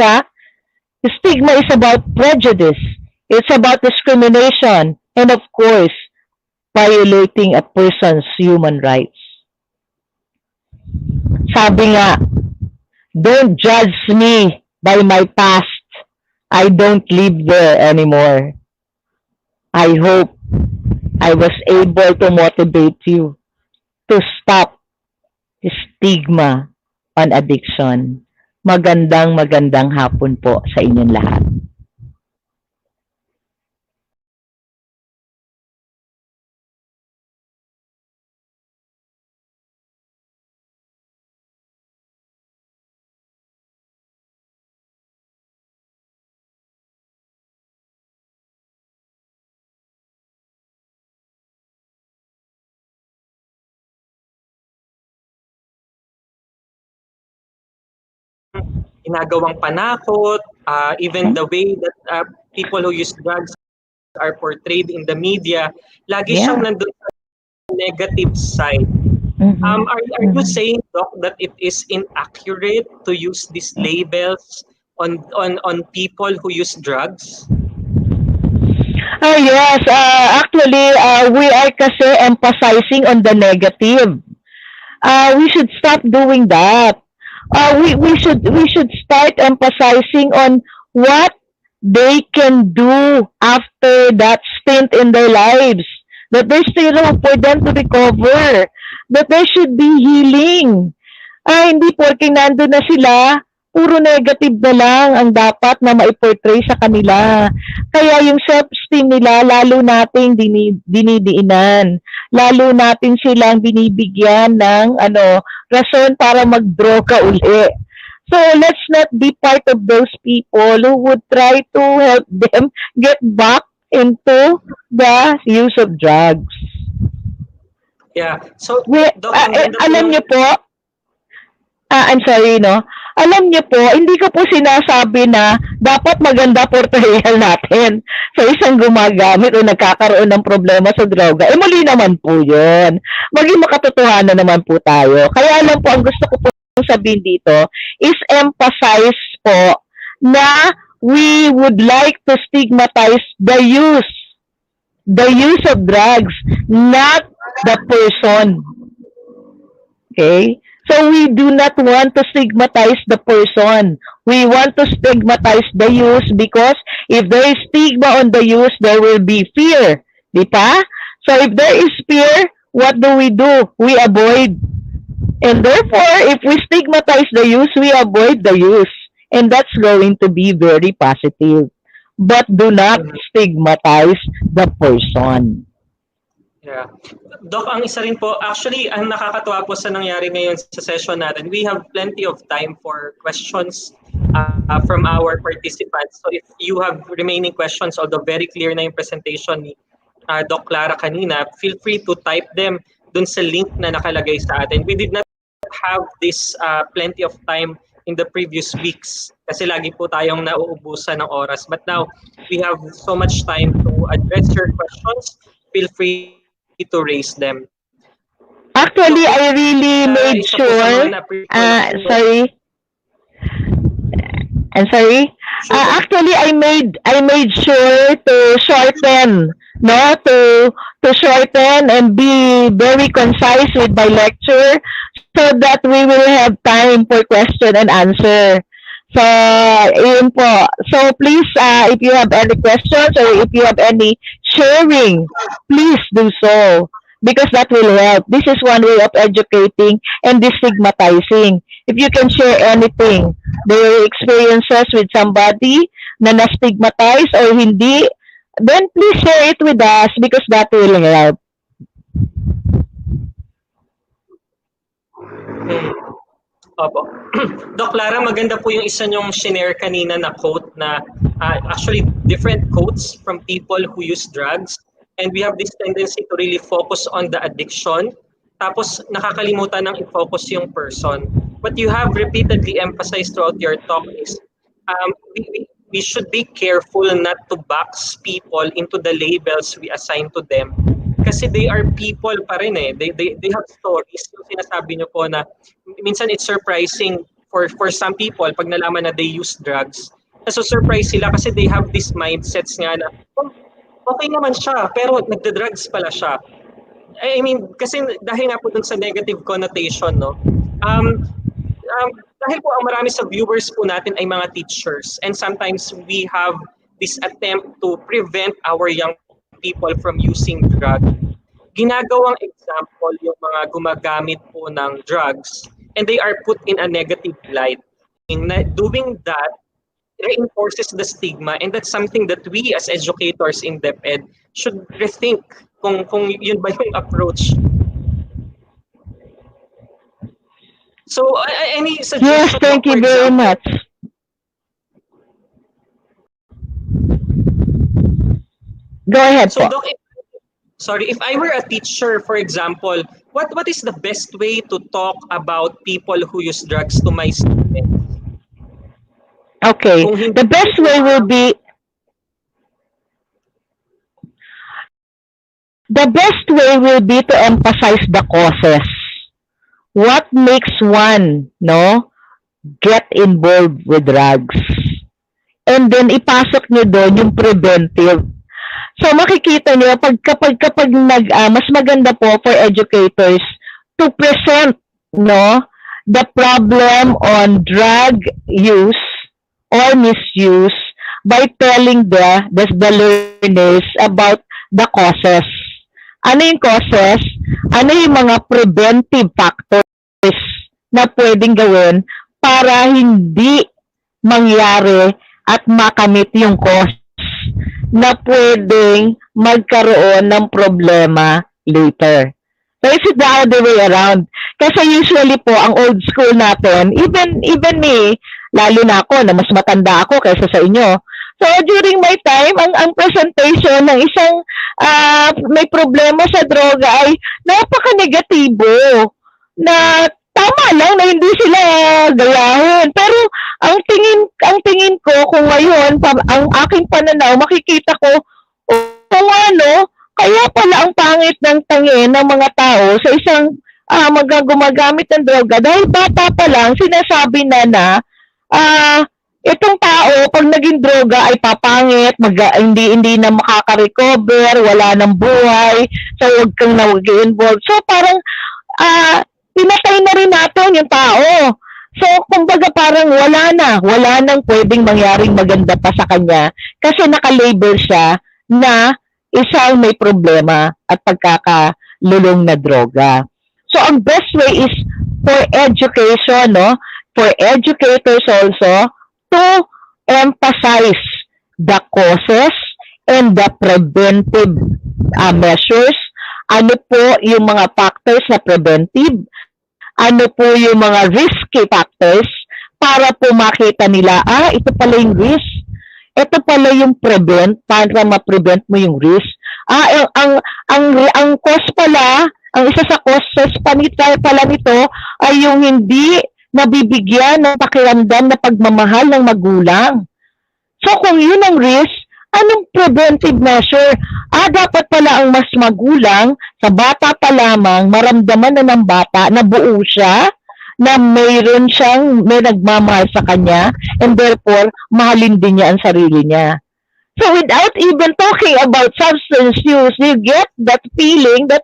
Stigma is about prejudice. It's about discrimination. And of course, violating a person's human rights. Sabi nga, don't judge me by my past. I don't live there anymore. I hope I was able to motivate you to stop the stigma on addiction. Magandang hapon po sa inyong lahat. Ginagawang panakot, even the way that people who use drugs are portrayed in the media, lagi siyang nandun sa negative side. Are you saying, Doc, that it is inaccurate to use these labels on people who use drugs? Yes, actually, we are kasi emphasizing on the negative. We should stop doing that. We should start emphasizing on what they can do after that stint in their lives. That there's still hope for them to recover. That there should be healing. Hindi porking nandun na sila, puro negative na lang ang dapat na maiportray sa kanila. Kaya yung self-esteem nila, lalo nating dinidiinan. Lalo natin silang binibigyan ng rason para mag-draw ka uli. So let's not be part of those people who would try to help them get back into the use of drugs. Yeah. So, Doc, alam niyo po, I'm sorry, no? Alam niyo po, hindi ko po sinasabi na dapat maganda portrayal natin sa isang gumagamit o nagkakaroon ng problema sa droga. Muli naman po yun. Maging makatotohanan naman po tayo. Kaya lang po, ang gusto ko po sabihin dito is emphasize po na we would like to stigmatize the use of drugs, not the person. Okay? So we do not want to stigmatize the person. We want to stigmatize the use because if there is stigma on the use, there will be fear. Di ba? So if there is fear, what do? We avoid. And therefore, if we stigmatize the use, we avoid the use. And that's going to be very positive. But do not stigmatize the person. Yeah. Doc, ang isa rin po, actually, ang nakakatuwa po sa nangyari ngayon sa session natin, we have plenty of time for questions from our participants. So if you have remaining questions, although very clear na yung presentation ni Doc Clara kanina, feel free to type them dun sa link na nakalagay sa atin. We did not have this plenty of time in the previous weeks kasi lagi po tayong nauubusan ng oras. But now, we have so much time to address your questions. Feel free to raise them. Actually, I really made sure. Sorry. I'm sorry. Actually, I made sure to shorten, to shorten and be very concise with my lecture, so that we will have time for question and answer. So, yun po. So, please, if you have any questions or if you have any sharing, please do so. Because that will help. This is one way of educating and destigmatizing. If you can share anything, their experiences with somebody na na-stigmatize or hindi, then please share it with us because that will help. Opo. Doc Clara, maganda po yung isa nyong shinare kanina na quote na actually different quotes from people who use drugs. And we have this tendency to really focus on the addiction. Tapos nakakalimutan ng i-focus yung person. What you have repeatedly emphasized throughout your talk is we should be careful not to box people into the labels we assign to them. Kasi they are people pa rin eh. They have stories. Yung sinasabi nyo po na minsan it's surprising for some people pag nalaman na they use drugs. So surprise sila kasi they have these mindsets nga na okay naman siya pero nagda-drugs pala siya. I mean, kasi dahil nga po dun sa negative connotation, no? Dahil po ang marami sa viewers po natin ay mga teachers and sometimes we have this attempt to prevent our young people from using drugs. Ginagawang example yung mga gumagamit po ng drugs and they are put in a negative light. In doing that, reinforces the stigma and that's something that we as educators in DepED should rethink kung yun ba yung approach. So, any suggestions? Yes, thank you very much. Go ahead, so, po. Doc, if I were a teacher, for example, what is the best way to talk about people who use drugs to my students? Okay, the best way will be to emphasize the causes. What makes one, get involved with drugs? And then ipasok nyo doon yung preventive. So makikita nyo kapag mas maganda po for educators to present the problem on drug use or misuse by telling the learners about the causes. Ano yung causes? Ano yung mga preventive factors na pwedeng gawin para hindi mangyari at makamit yung cause na pwedeng magkaroon ng problema later. So it's the other way around. Kasi usually po, ang old school natin, even me, lalo na ako, na mas matanda ako kaysa sa inyo. So during my time, ang presentation ng isang may problema sa droga ay napaka-negatibo. Na tama lang na hindi sila gayahin. Pero ang tingin ko kung ngayon, ang aking pananaw, makikita ko, kung ano, kaya pala ang pangit ng tangin ng mga tao sa isang gumagamit ng droga dahil bata pa lang sinasabi na itong tao pag naging droga ay papangit, hindi na makaka-recover, wala nang buhay, so huwag kang nag-involve. So parang pinatay na rin natin yung tao. So kumbaga parang wala nang pwedeng mangyaring maganda pa sa kanya kasi naka-label siya na isang may problema at pagkakalulong na droga. So ang best way is for education, no? For educators also to emphasize the causes and the preventive measures. Ano po yung mga factors na preventive? Ano po yung mga risky factors para po makita nila, ito pala yung risk. Ito pala yung prevent, para ma-prevent mo yung risk. Ang cause pala, ang isa sa causes pala nito ay yung hindi nabibigyan ng pakiramdam na pagmamahal ng magulang. So kung yun ang risk, anong preventive measure? Dapat pala ang mas magulang, sa bata pa lamang, maramdaman na ng bata na buo siya, na may nagmamahal sa kanya, and therefore, mahalin din niya ang sarili niya. So without even talking about substance use, you get that feeling that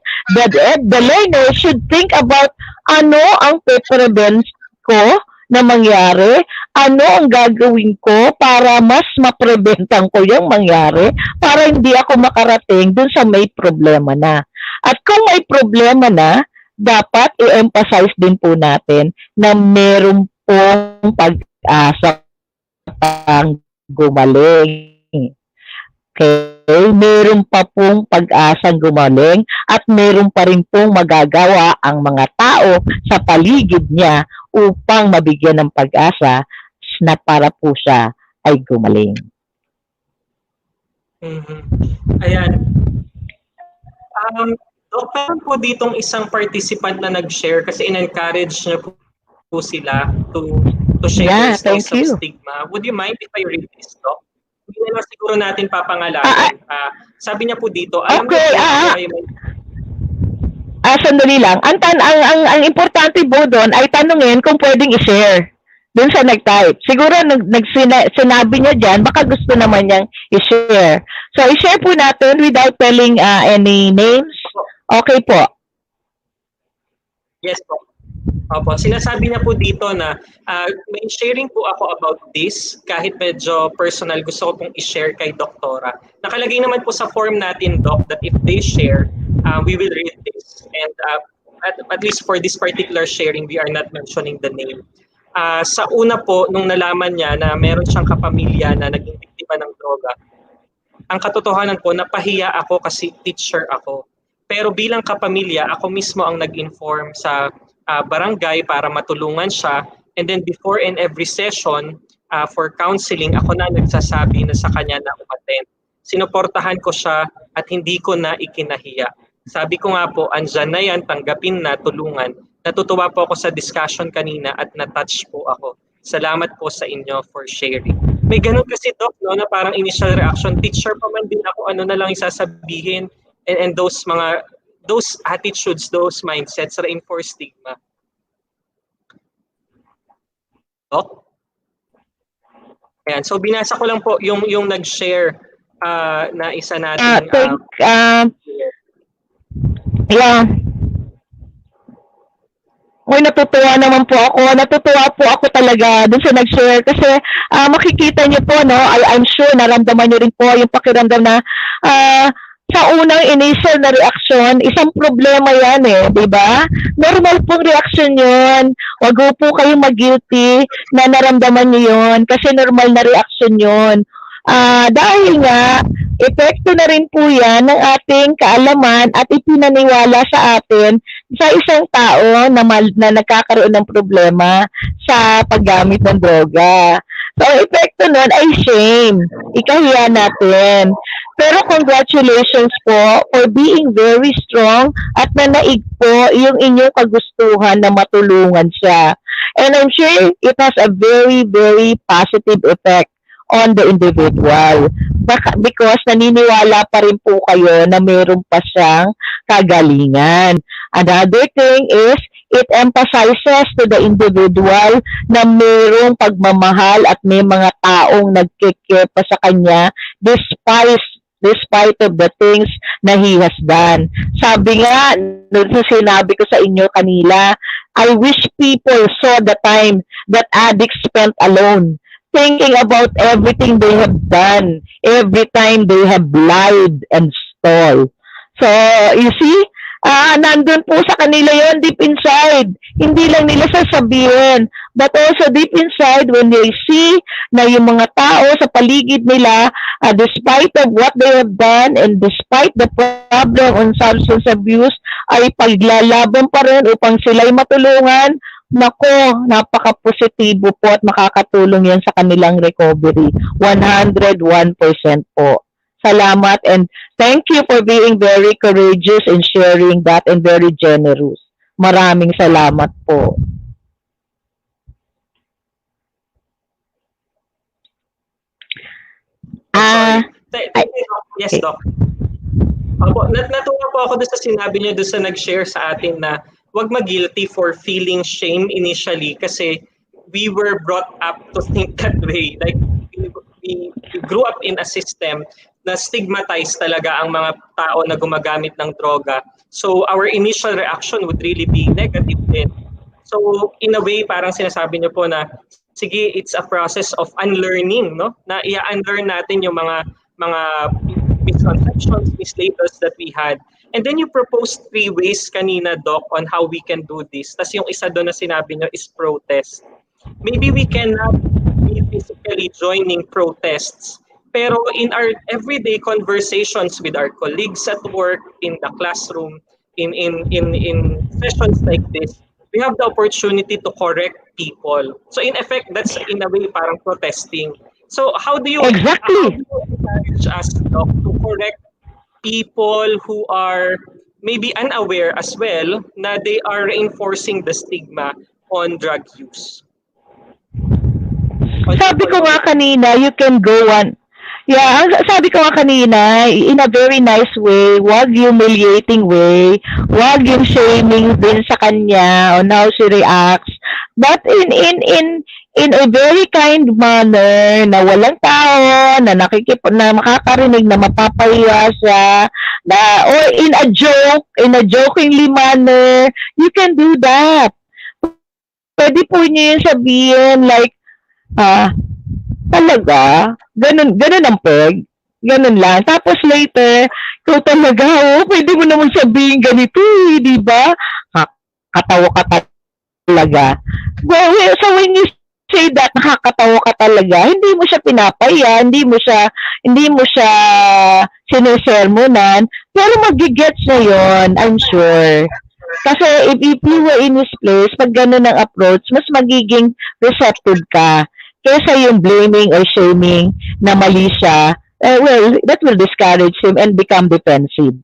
the learner should think about ano ang pe-prevent ko na mangyari, ano ang gagawin ko para mas maprebentan ko yung mangyari, para hindi ako makarating dun sa may problema na. At kung may problema na, dapat i-emphasize din po natin na meron pong pag-asa pang gumaling. Okay? Meron pa pong pag-asang gumaling at meron pa rin pong magagawa ang mga tao sa paligid niya upang mabigyan ng pag-asa na para po siya ay gumaling. Ayan. Dok, meron po ditong isang participant na nag-share kasi in-encourage na po sila to share their stories of stigma. Would you mind if I read this, Dok? Hindi na siguro natin papangalanan. Sabi niya po dito, alam sandali lang. Ang importante po doon ay tanungin kung pwedeng i-share doon sa nag-type. Siguro sinabi niya dyan, baka gusto naman niyang i-share. So, i-share po natin without telling any names. Okay po. Yes po. Opo. Sinasabi niya po dito na may sharing po ako about this, kahit medyo personal, gusto ko pong i-share kay Doktora. Nakalagay naman po sa form natin, Doc, that if they share, we will read this. And at least for this particular sharing, we are not mentioning the name. Sa una po, nung nalaman niya na meron siyang kapamilya na naging biktima ng droga, ang katotohanan po, napahiya ako kasi teacher ako. Pero bilang kapamilya, ako mismo ang nag-inform sa barangay para matulungan siya. And then before and every session for counseling, ako na nagsasabi na sa kanya na umattend. Sinuportahan ko siya at hindi ko na ikinahiya. Sabi ko nga po, andyan na yan, tanggapin na, tulungan. Natutuwa po ako sa discussion kanina at na-touch po ako. Salamat po sa inyo for sharing. May ganun kasi, Doc, no, na parang initial reaction. Teacher pa man din ako, ano na lang isasabihin. And those attitudes, those mindsets reinforce stigma. Doc? Ayan, so binasa ko lang po yung nag-share na isa natin. Yeah. Natutuwa naman po ako. Natutuwa po ako talaga dun sa nag-share kasi makikita niyo po, no, I'm sure naramdaman niyo rin po yung pakiramdam na sa unang initial na reaksyon, isang problema yan eh, di ba? Normal pong reaksyon yun. Huwag po kayong mag-guilty na naramdaman nyo yun kasi normal na reaksyon yun. Dahil nga, epekto na rin po yan ng ating kaalaman at ipinaniwala sa atin sa isang tao na nagkakaroon ng problema sa paggamit ng droga. So, ang epekto nun ay shame. Ikahiya natin. Pero congratulations po for being very strong at nanaig po yung inyong kagustuhan na matulungan siya. And I'm sure it has a very, very positive effect on the individual. Because naniniwala pa rin po kayo na mayroon pa siyang kagalingan. Another thing is, it emphasizes to the individual na mayroong pagmamahal at may mga taong nagkikare pa sa kanya despite of the things na he has done. Sabi nga, sa sinabi ko sa inyo kanila, I wish people saw the time that addicts spent alone, thinking about everything they have done, every time they have lied and stole. So, you see, nandun po sa kanila yon deep inside. Hindi lang nila sasabihin, but also deep inside when they see na yung mga tao sa paligid nila, despite of what they have done and despite the problem on substance abuse, ay paglalaban pa rin upang sila'y matulungan. Nako, napaka-positibo po at makakatulong yan sa kanilang recovery. 101% po. Salamat and thank you for being very courageous in sharing that and very generous. Maraming salamat po. Yes, Doc. Opo, natuwa po ako doon sa sinabi niyo doon sa nag-share sa atin na huwag mag-guilty for feeling shame initially kasi we were brought up to think that way. Like, we grew up in a system na stigmatize talaga ang mga tao na gumagamit ng droga. So our initial reaction would really be negative din. So in a way, parang sinasabi niyo po na, sige, it's a process of unlearning, no? Na i-unlearn natin yung mga misconceptions, mislabels that we had. And then you proposed 3 ways kanina, Doc, on how we can do this. Tapos yung isa doon na sinabi niyo is protest. Maybe we cannot be physically joining protests, pero in our everyday conversations with our colleagues at work, in the classroom, in sessions like this, we have the opportunity to correct people. So in effect, that's in a way parang protesting. So how do you encourage us, Doc, to correct people who are maybe unaware as well na they are reinforcing the stigma on drug use? Sabi ko nga kanina, you can go on. Yeah, sabi ko nga kanina, in a very nice way, wag humiliating way, wag yung shaming din sa kanya on how she reacts, but in a very kind manner na walang tao na na makakarinig na mapapahiya siya, na or in a jokingly manner, you can do that. Pwede po niyo yung sabihin like, talaga? Ganun ang peg? Ganun lang. Tapos later, ikaw talaga, pwede mo naman sabihin ganito, di ba? Katawa ka talaga. Well, so when you say that, nakakatawa ka talaga, hindi mo siya pinapaya, hindi mo siya sinesermonan, pero magigets na yun, I'm sure. Kasi if you were in his place, pag ganun ang approach, mas magiging receptive ka. Kesa yung blaming or shaming na mali siya, well, that will discourage him and become defensive.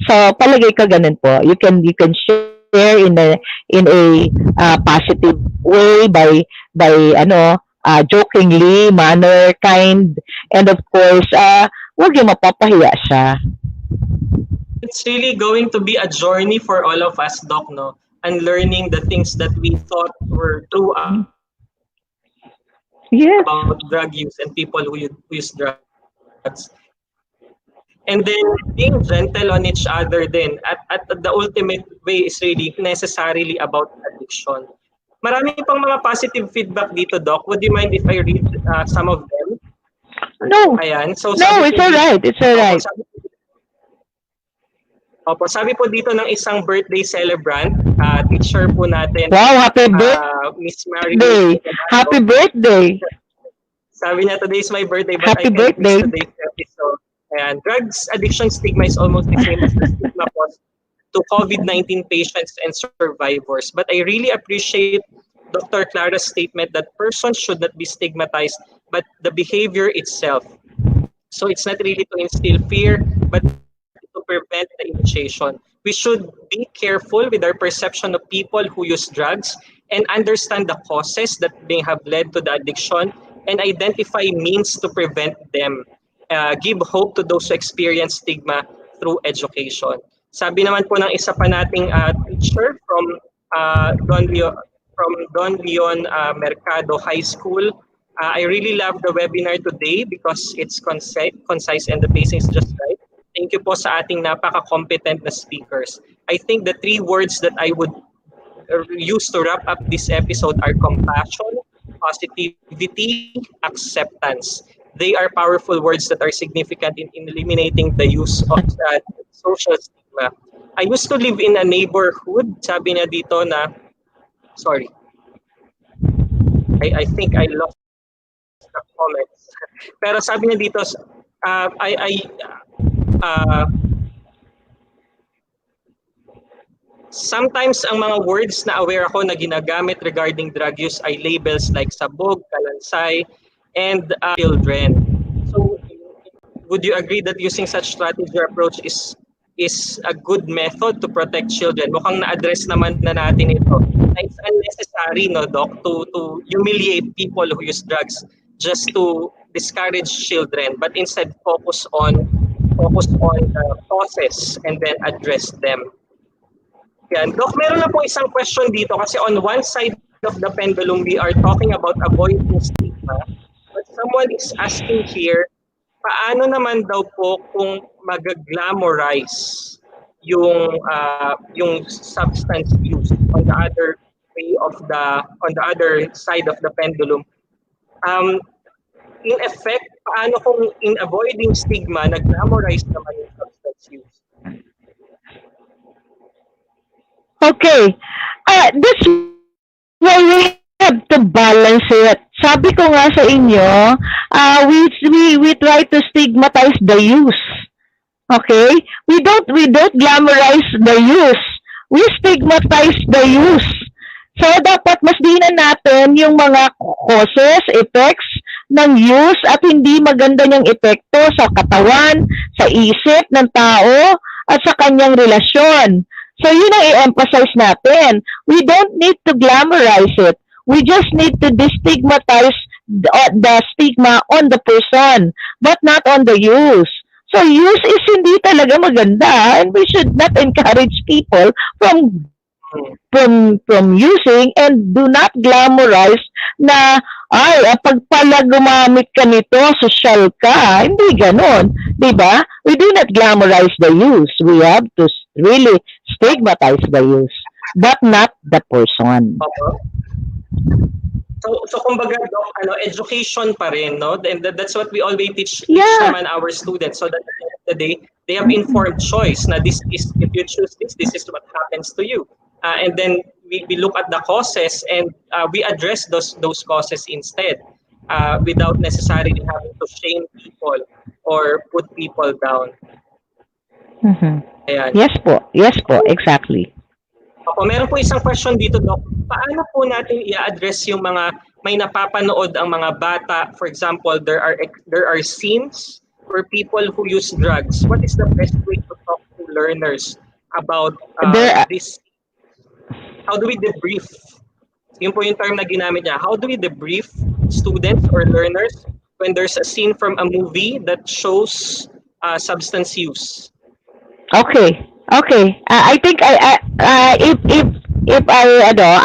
So, palagay ka ganun po. You can share in a positive way by jokingly, manner, kind, and of course, huwag yung mapapahiya siya. It's really going to be a journey for all of us, Doc, no? And learning the things that we thought were true about drug use and people who use drugs. And then being gentle on each other then at the ultimate way is really necessarily about addiction. Marami pang mga positive feedback dito, Doc. Would you mind if I read some of them? No. Ayan. So, no, it's all right. It's all right. Opo, sabi po dito ng isang birthday celebrant, teacher po natin, Wow, happy Miss Mary. birthday! Happy birthday! Sabi niya, today is my birthday, but Happy I can't miss birthday. today's episode. Ayan, drugs addiction stigma is almost the same as the stigma caused to COVID-19 patients and survivors. But I really appreciate Dr. Clara's statement that persons should not be stigmatized, but the behavior itself. So it's not really to instill fear, but to prevent the initiation. We should be careful with our perception of people who use drugs and understand the causes that may have led to the addiction and identify means to prevent them. Give hope to those who experience stigma through education. Sabi naman po ng isa pa nating teacher from Don Leon Mercado High School, I really love the webinar today because it's concise and the pacing is just right. Thank you po sa ating napaka-competent na speakers. I think the 3 words that I would use to wrap up this episode are compassion, positivity, acceptance. They are powerful words that are significant in eliminating the use of social stigma. I used to live in a neighborhood, sabi niya dito na, sorry, I think I lost the comments. Pero sabi niya dito, sometimes ang mga words na aware ako na ginagamit regarding drug use ay labels like sabog, kalansay, and children. So, would you agree that using such strategy or approach is a good method to protect children? Mukhang na-address naman na natin ito. It's unnecessary, no, Doc, to humiliate people who use drugs just to discourage children, but instead focus on the causes and then address them. Yan. Doc, meron na po isang question dito kasi on one side of the pendulum, we are talking about avoiding stigma. But someone is asking here, paano naman daw po kung mag-glamorize yung substance use on the other side of the pendulum? In effect, paano kung in avoiding stigma, nag-glamorize naman yung substance use? Okay. That's why we have to balance it. Sabi ko nga sa inyo, we try to stigmatize the use. Okay? We don't glamorize the use. We stigmatize the use. So, dapat mas dinan natin yung mga causes, effects ng use at hindi maganda niyang epekto sa katawan, sa isip ng tao, at sa kanyang relasyon. So, yun ang i-emphasize natin. We don't need to glamorize it. We just need to destigmatize the stigma on the person, but not on the use. So, use is hindi talaga maganda, and we should not encourage people from using, and do not glamorize na, pag pala gumamit ka nito, social ka. Hindi ganon. Diba? We do not glamorize the use. We have to really stigmatize the use, but not the person. So kumbaga, Doc, education pa rin, no? And that's what we always teach naman our students, so that at the end of the day, they have informed choice. Na this is, if you choose this is what happens to you. And then we look at the causes and we address those causes instead, without necessarily having to shame people or put people down. Mm-hmm. Ayan. Yes po, exactly. Opo, meron po isang question dito, Doc. Paano po natin i-address yung mga may napapanood ang mga bata? For example, there are scenes for people who use drugs. What is the best way to talk to learners about this? How do we debrief? Yun po yung term na ginamit niya. How do we debrief students or learners when there's a scene from a movie that shows substance use? Okay. I think if I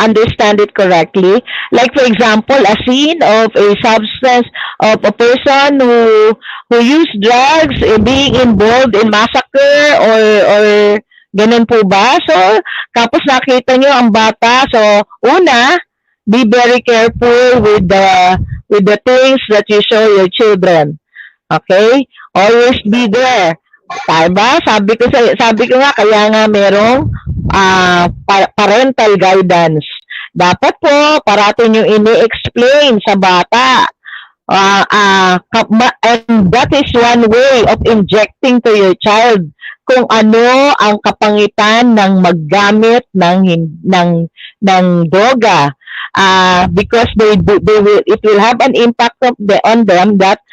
understand it correctly, like for example, a scene of a substance of a person who used drugs, being involved in massacre or ganun po ba? So, tapos nakita nyo ang bata. So, una, be very careful with the things that you show your children. Okay? Always be there Diba? Sabi ko nga kaya nga merong parental guidance. Dapat po parating yung ini-explain sa bata. And that is one way of injecting to your child kung ano ang kapangitan ng maggamit ng droga. Because it will have an impact on them that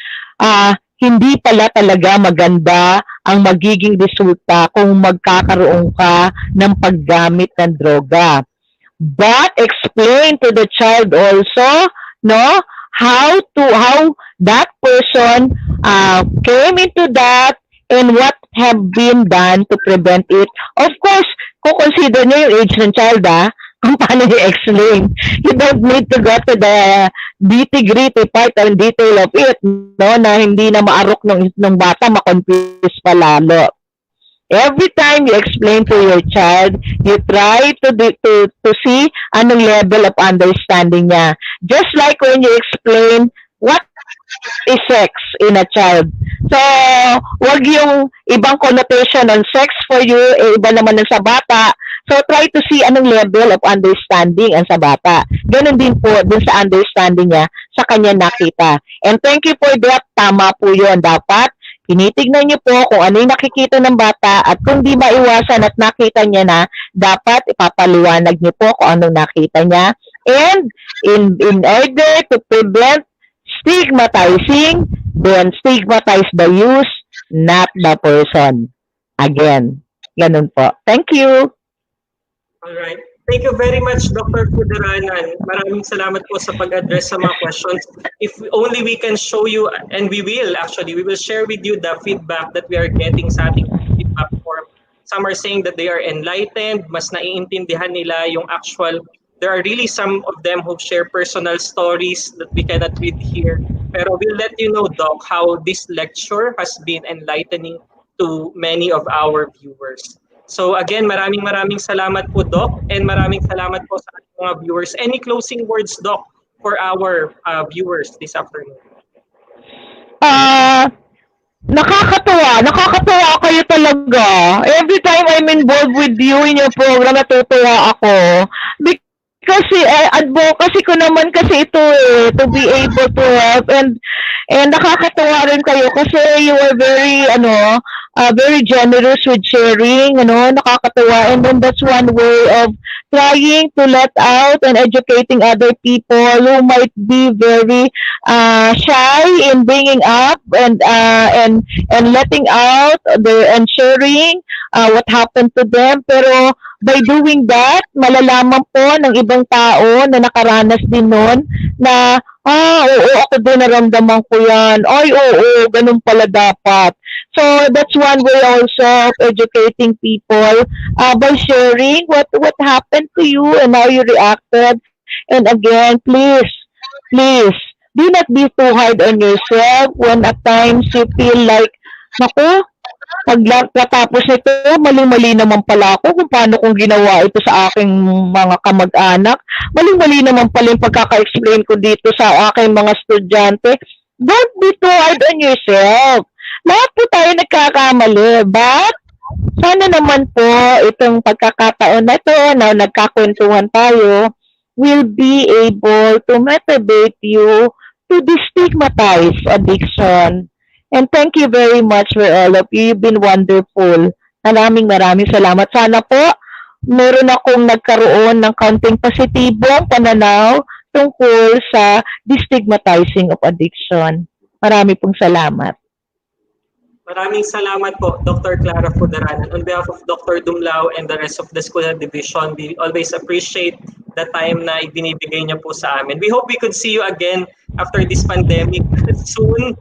hindi pala talaga maganda ang magiging resulta kung magkakaroon ka ng paggamit ng droga. But explain to the child also, no, how that person came into that and what have been done to prevent it. Of course, kung consider nyo yung age ng child, kung paano i-explain. You don't need to go to the nitty-gritty part and detail of it, no, na hindi na maarok ng bata, makonfuse pa lalo. Every time you explain to your child, you try to see anong level of understanding niya. Just like when you explain what is sex in a child. So, wag yung ibang connotation on sex for you, iba naman sa bata. So, try to see anong level of understanding ang sa bata. Ganun din po dun sa understanding niya sa kanya nakita. And thank you for that. Tama po yun. Dapat tinitignan niyo po kung ano yung nakikita ng bata at kung di maiwasan at nakita niya na, dapat ipapaliwanag niyo po kung anong nakita niya. And in order to prevent stigmatizing, then stigmatize the use, not the person. Again, ganun po. Thank you. Alright. Thank you very much, Dr. Kudaranan. Maraming salamat po sa pag-address sa mga questions. If only we can show you, and we will share with you the feedback that we are getting sa ating feedback form. Some are saying that they are enlightened, mas naiintindihan nila yung actual. There are really some of them who share personal stories that we cannot read here. Pero we'll let you know, Doc, how this lecture has been enlightening to many of our viewers. So again, maraming salamat po, Doc, and maraming salamat po sa ating mga viewers. Any closing words, Doc, for our viewers this afternoon? Nakakatuwa kayo talaga. Every time I'm involved with you in your program, natutuwa ako. Kasi advocacy ko naman kasi ito to be able to help, and nakakatuwa rin kayo kasi you are very generous with sharing, nakakatuwa, and then that's one way of trying to let out and educating other people who might be very shy in bringing up and letting out and sharing what happened to them. Pero by doing that, malalaman po ng ibang tao na nakaranas din nun na, oo, ako din naramdaman ko yan. Ay, oo, ganun pala dapat. So that's one way also of educating people by sharing what happened to you and how you reacted. And again, please, do not be too hard on yourself when at times you feel like, naku, pagkatapos nito, mali-mali naman pala ako kung paano kong ginawa ito sa aking mga kamag-anak. Mali-mali naman pala yung pagkaka-explain ko dito sa aking mga estudyante. Don't be too hard on yourself. Lahat po tayo nagkakamali. But, sana naman po itong pagkakataon na ito na nagkakwentuhan tayo will be able to motivate you to destigmatize addiction. And thank you very much for all of you. You've been wonderful. Maraming salamat. Sana po, meron akong nagkaroon ng kaunting positibong pananaw tungkol sa destigmatizing of addiction. Marami pong salamat. Maraming salamat po, Dr. Clara Kudaranan. On behalf of Dr. Dumlao and the rest of the School Division, we always appreciate the time na ibinibigay niyo po sa amin. We hope we could see you again after this pandemic soon.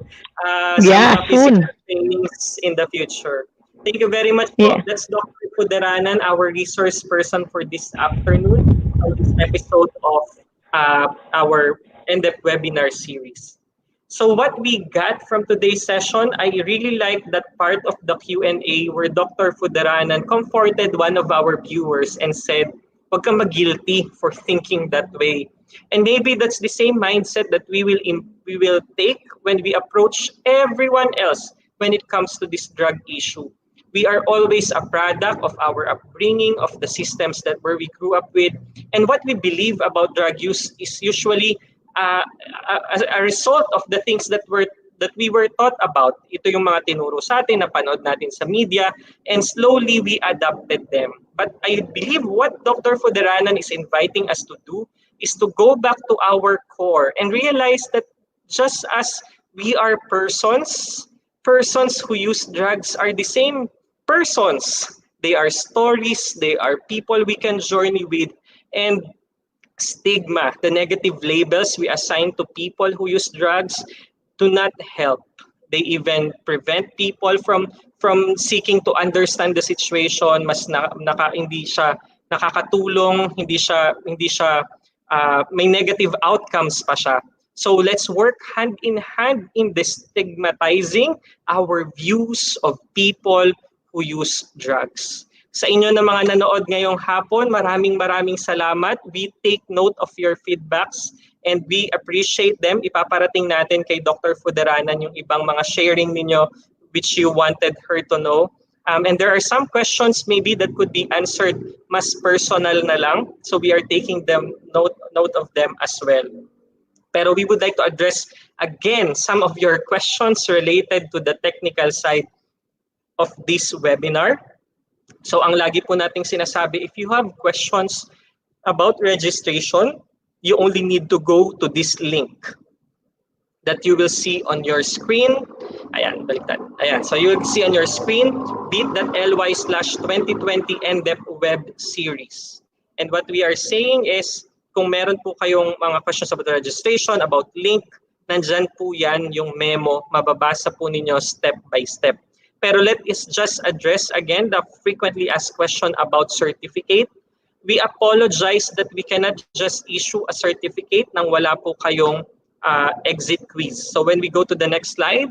Soon. Trainings in the future. Thank you very much po. Yeah. That's Dr. Kudaranan, our resource person for this afternoon, for this episode of our NDEP webinar series. So what we got from today's session, I really like that part of the Q&A where Dr. Kudaranan comforted one of our viewers and said, "Huwag kang mag-guilty for thinking that way." And maybe that's the same mindset that we will take when we approach everyone else when it comes to this drug issue. We are always a product of our upbringing, of the systems that where we grew up with, and what we believe about drug use is usually a result of the things that we were taught about. Ito yung mga tinuro sa atin, napanood natin sa media, and slowly we adopted them. But I believe what Dr. Fuderanan is inviting us to do is to go back to our core and realize that just as we are persons who use drugs are the same persons. They are stories, they are people we can journey with, and stigma, the negative labels we assign to people who use drugs do not help. They even prevent people from seeking to understand the situation. Hindi siya nakakatulong, hindi siya may negative outcomes pa siya. So let's work hand in hand in destigmatizing our views of people who use drugs. Sa inyo na mga nanood ngayong hapon, maraming salamat. We take note of your feedbacks and we appreciate them. Ipaparating natin kay Dr. Fuderanan yung ibang mga sharing ninyo which you wanted her to know. And there are some questions maybe that could be answered mas personal na lang. So we are taking note of them as well. Pero we would like to address again some of your questions related to the technical side of this webinar. So ang lagi po nating sinasabi, if you have questions about registration, you only need to go to this link that you will see on your screen. Ayan, baliktad. Ayan, so you will see on your screen bit.ly/2020 NDEP web series. And what we are saying is, kung meron po kayong mga questions about registration, about link, nandyan po yan yung memo, mababasa po ninyo step by step. Pero let us just address again the frequently asked question about certificate. We apologize that we cannot just issue a certificate nang wala po kayong exit quiz. So when we go to the next slide,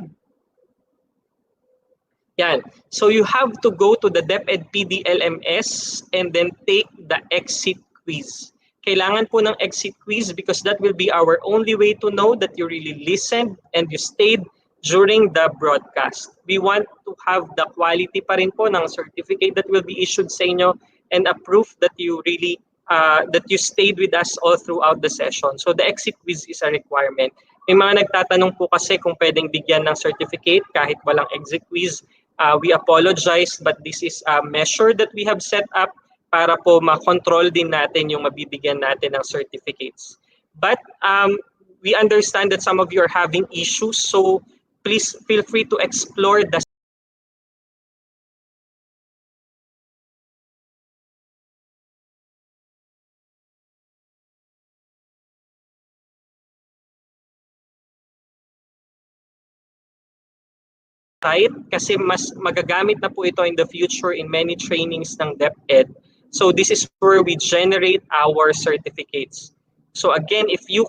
yan. So you have to go to the DepED PDLMS and then take the exit quiz. Kailangan po ng exit quiz because that will be our only way to know that you really listened and you stayed during the broadcast. We want to have the quality pa rin po ng certificate that will be issued sa inyo and a proof that you really that you stayed with us all throughout the session. So the exit quiz is a requirement. May mga nagtatanong po kasi kung pwedeng bigyan ng certificate kahit walang exit quiz. We apologize, but this is a measure that we have set up para po ma-control din natin yung mabibigyan natin ng certificates. But we understand that some of you are having issues, so please feel free to explore the site kasi mas magagamit na po ito in the future in many trainings ng DepEd. So this is where we generate our certificates. So again, if you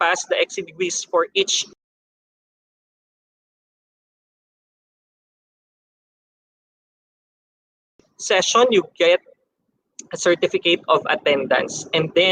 pass the exit quiz for each session, you get a certificate of attendance. And then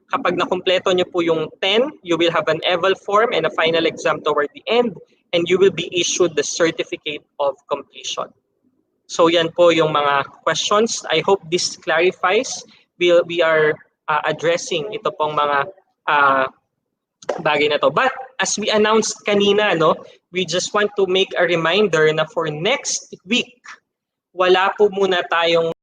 kapag nakumpleto nyo po yung 10, you will have an eval form and a final exam toward the end, and you will be issued the certificate of completion. So yan po yung mga questions. I hope this clarifies. We are addressing ito pong mga bagay na to. But as we announced kanina, we just want to make a reminder na for next week, wala po muna tayong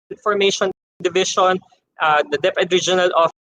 Information Division, the DepEd Regional Office,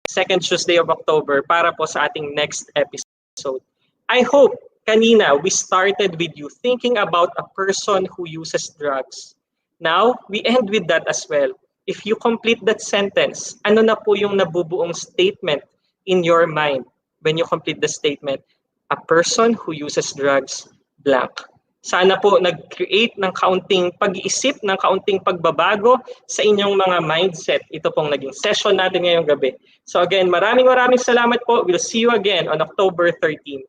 second Tuesday of October para po sa ating next episode. I hope kanina we started with you thinking about a person who uses drugs. Now, we end with that as well. If you complete that sentence, ano na po yung nabubuong statement in your mind when you complete the statement? A person who uses drugs, blank. Sana po nag-create ng kaunting pag-iisip, ng kaunting pagbabago sa inyong mga mindset. Ito pong naging session natin ngayong gabi. So again, maraming salamat po. We'll see you again on October 13.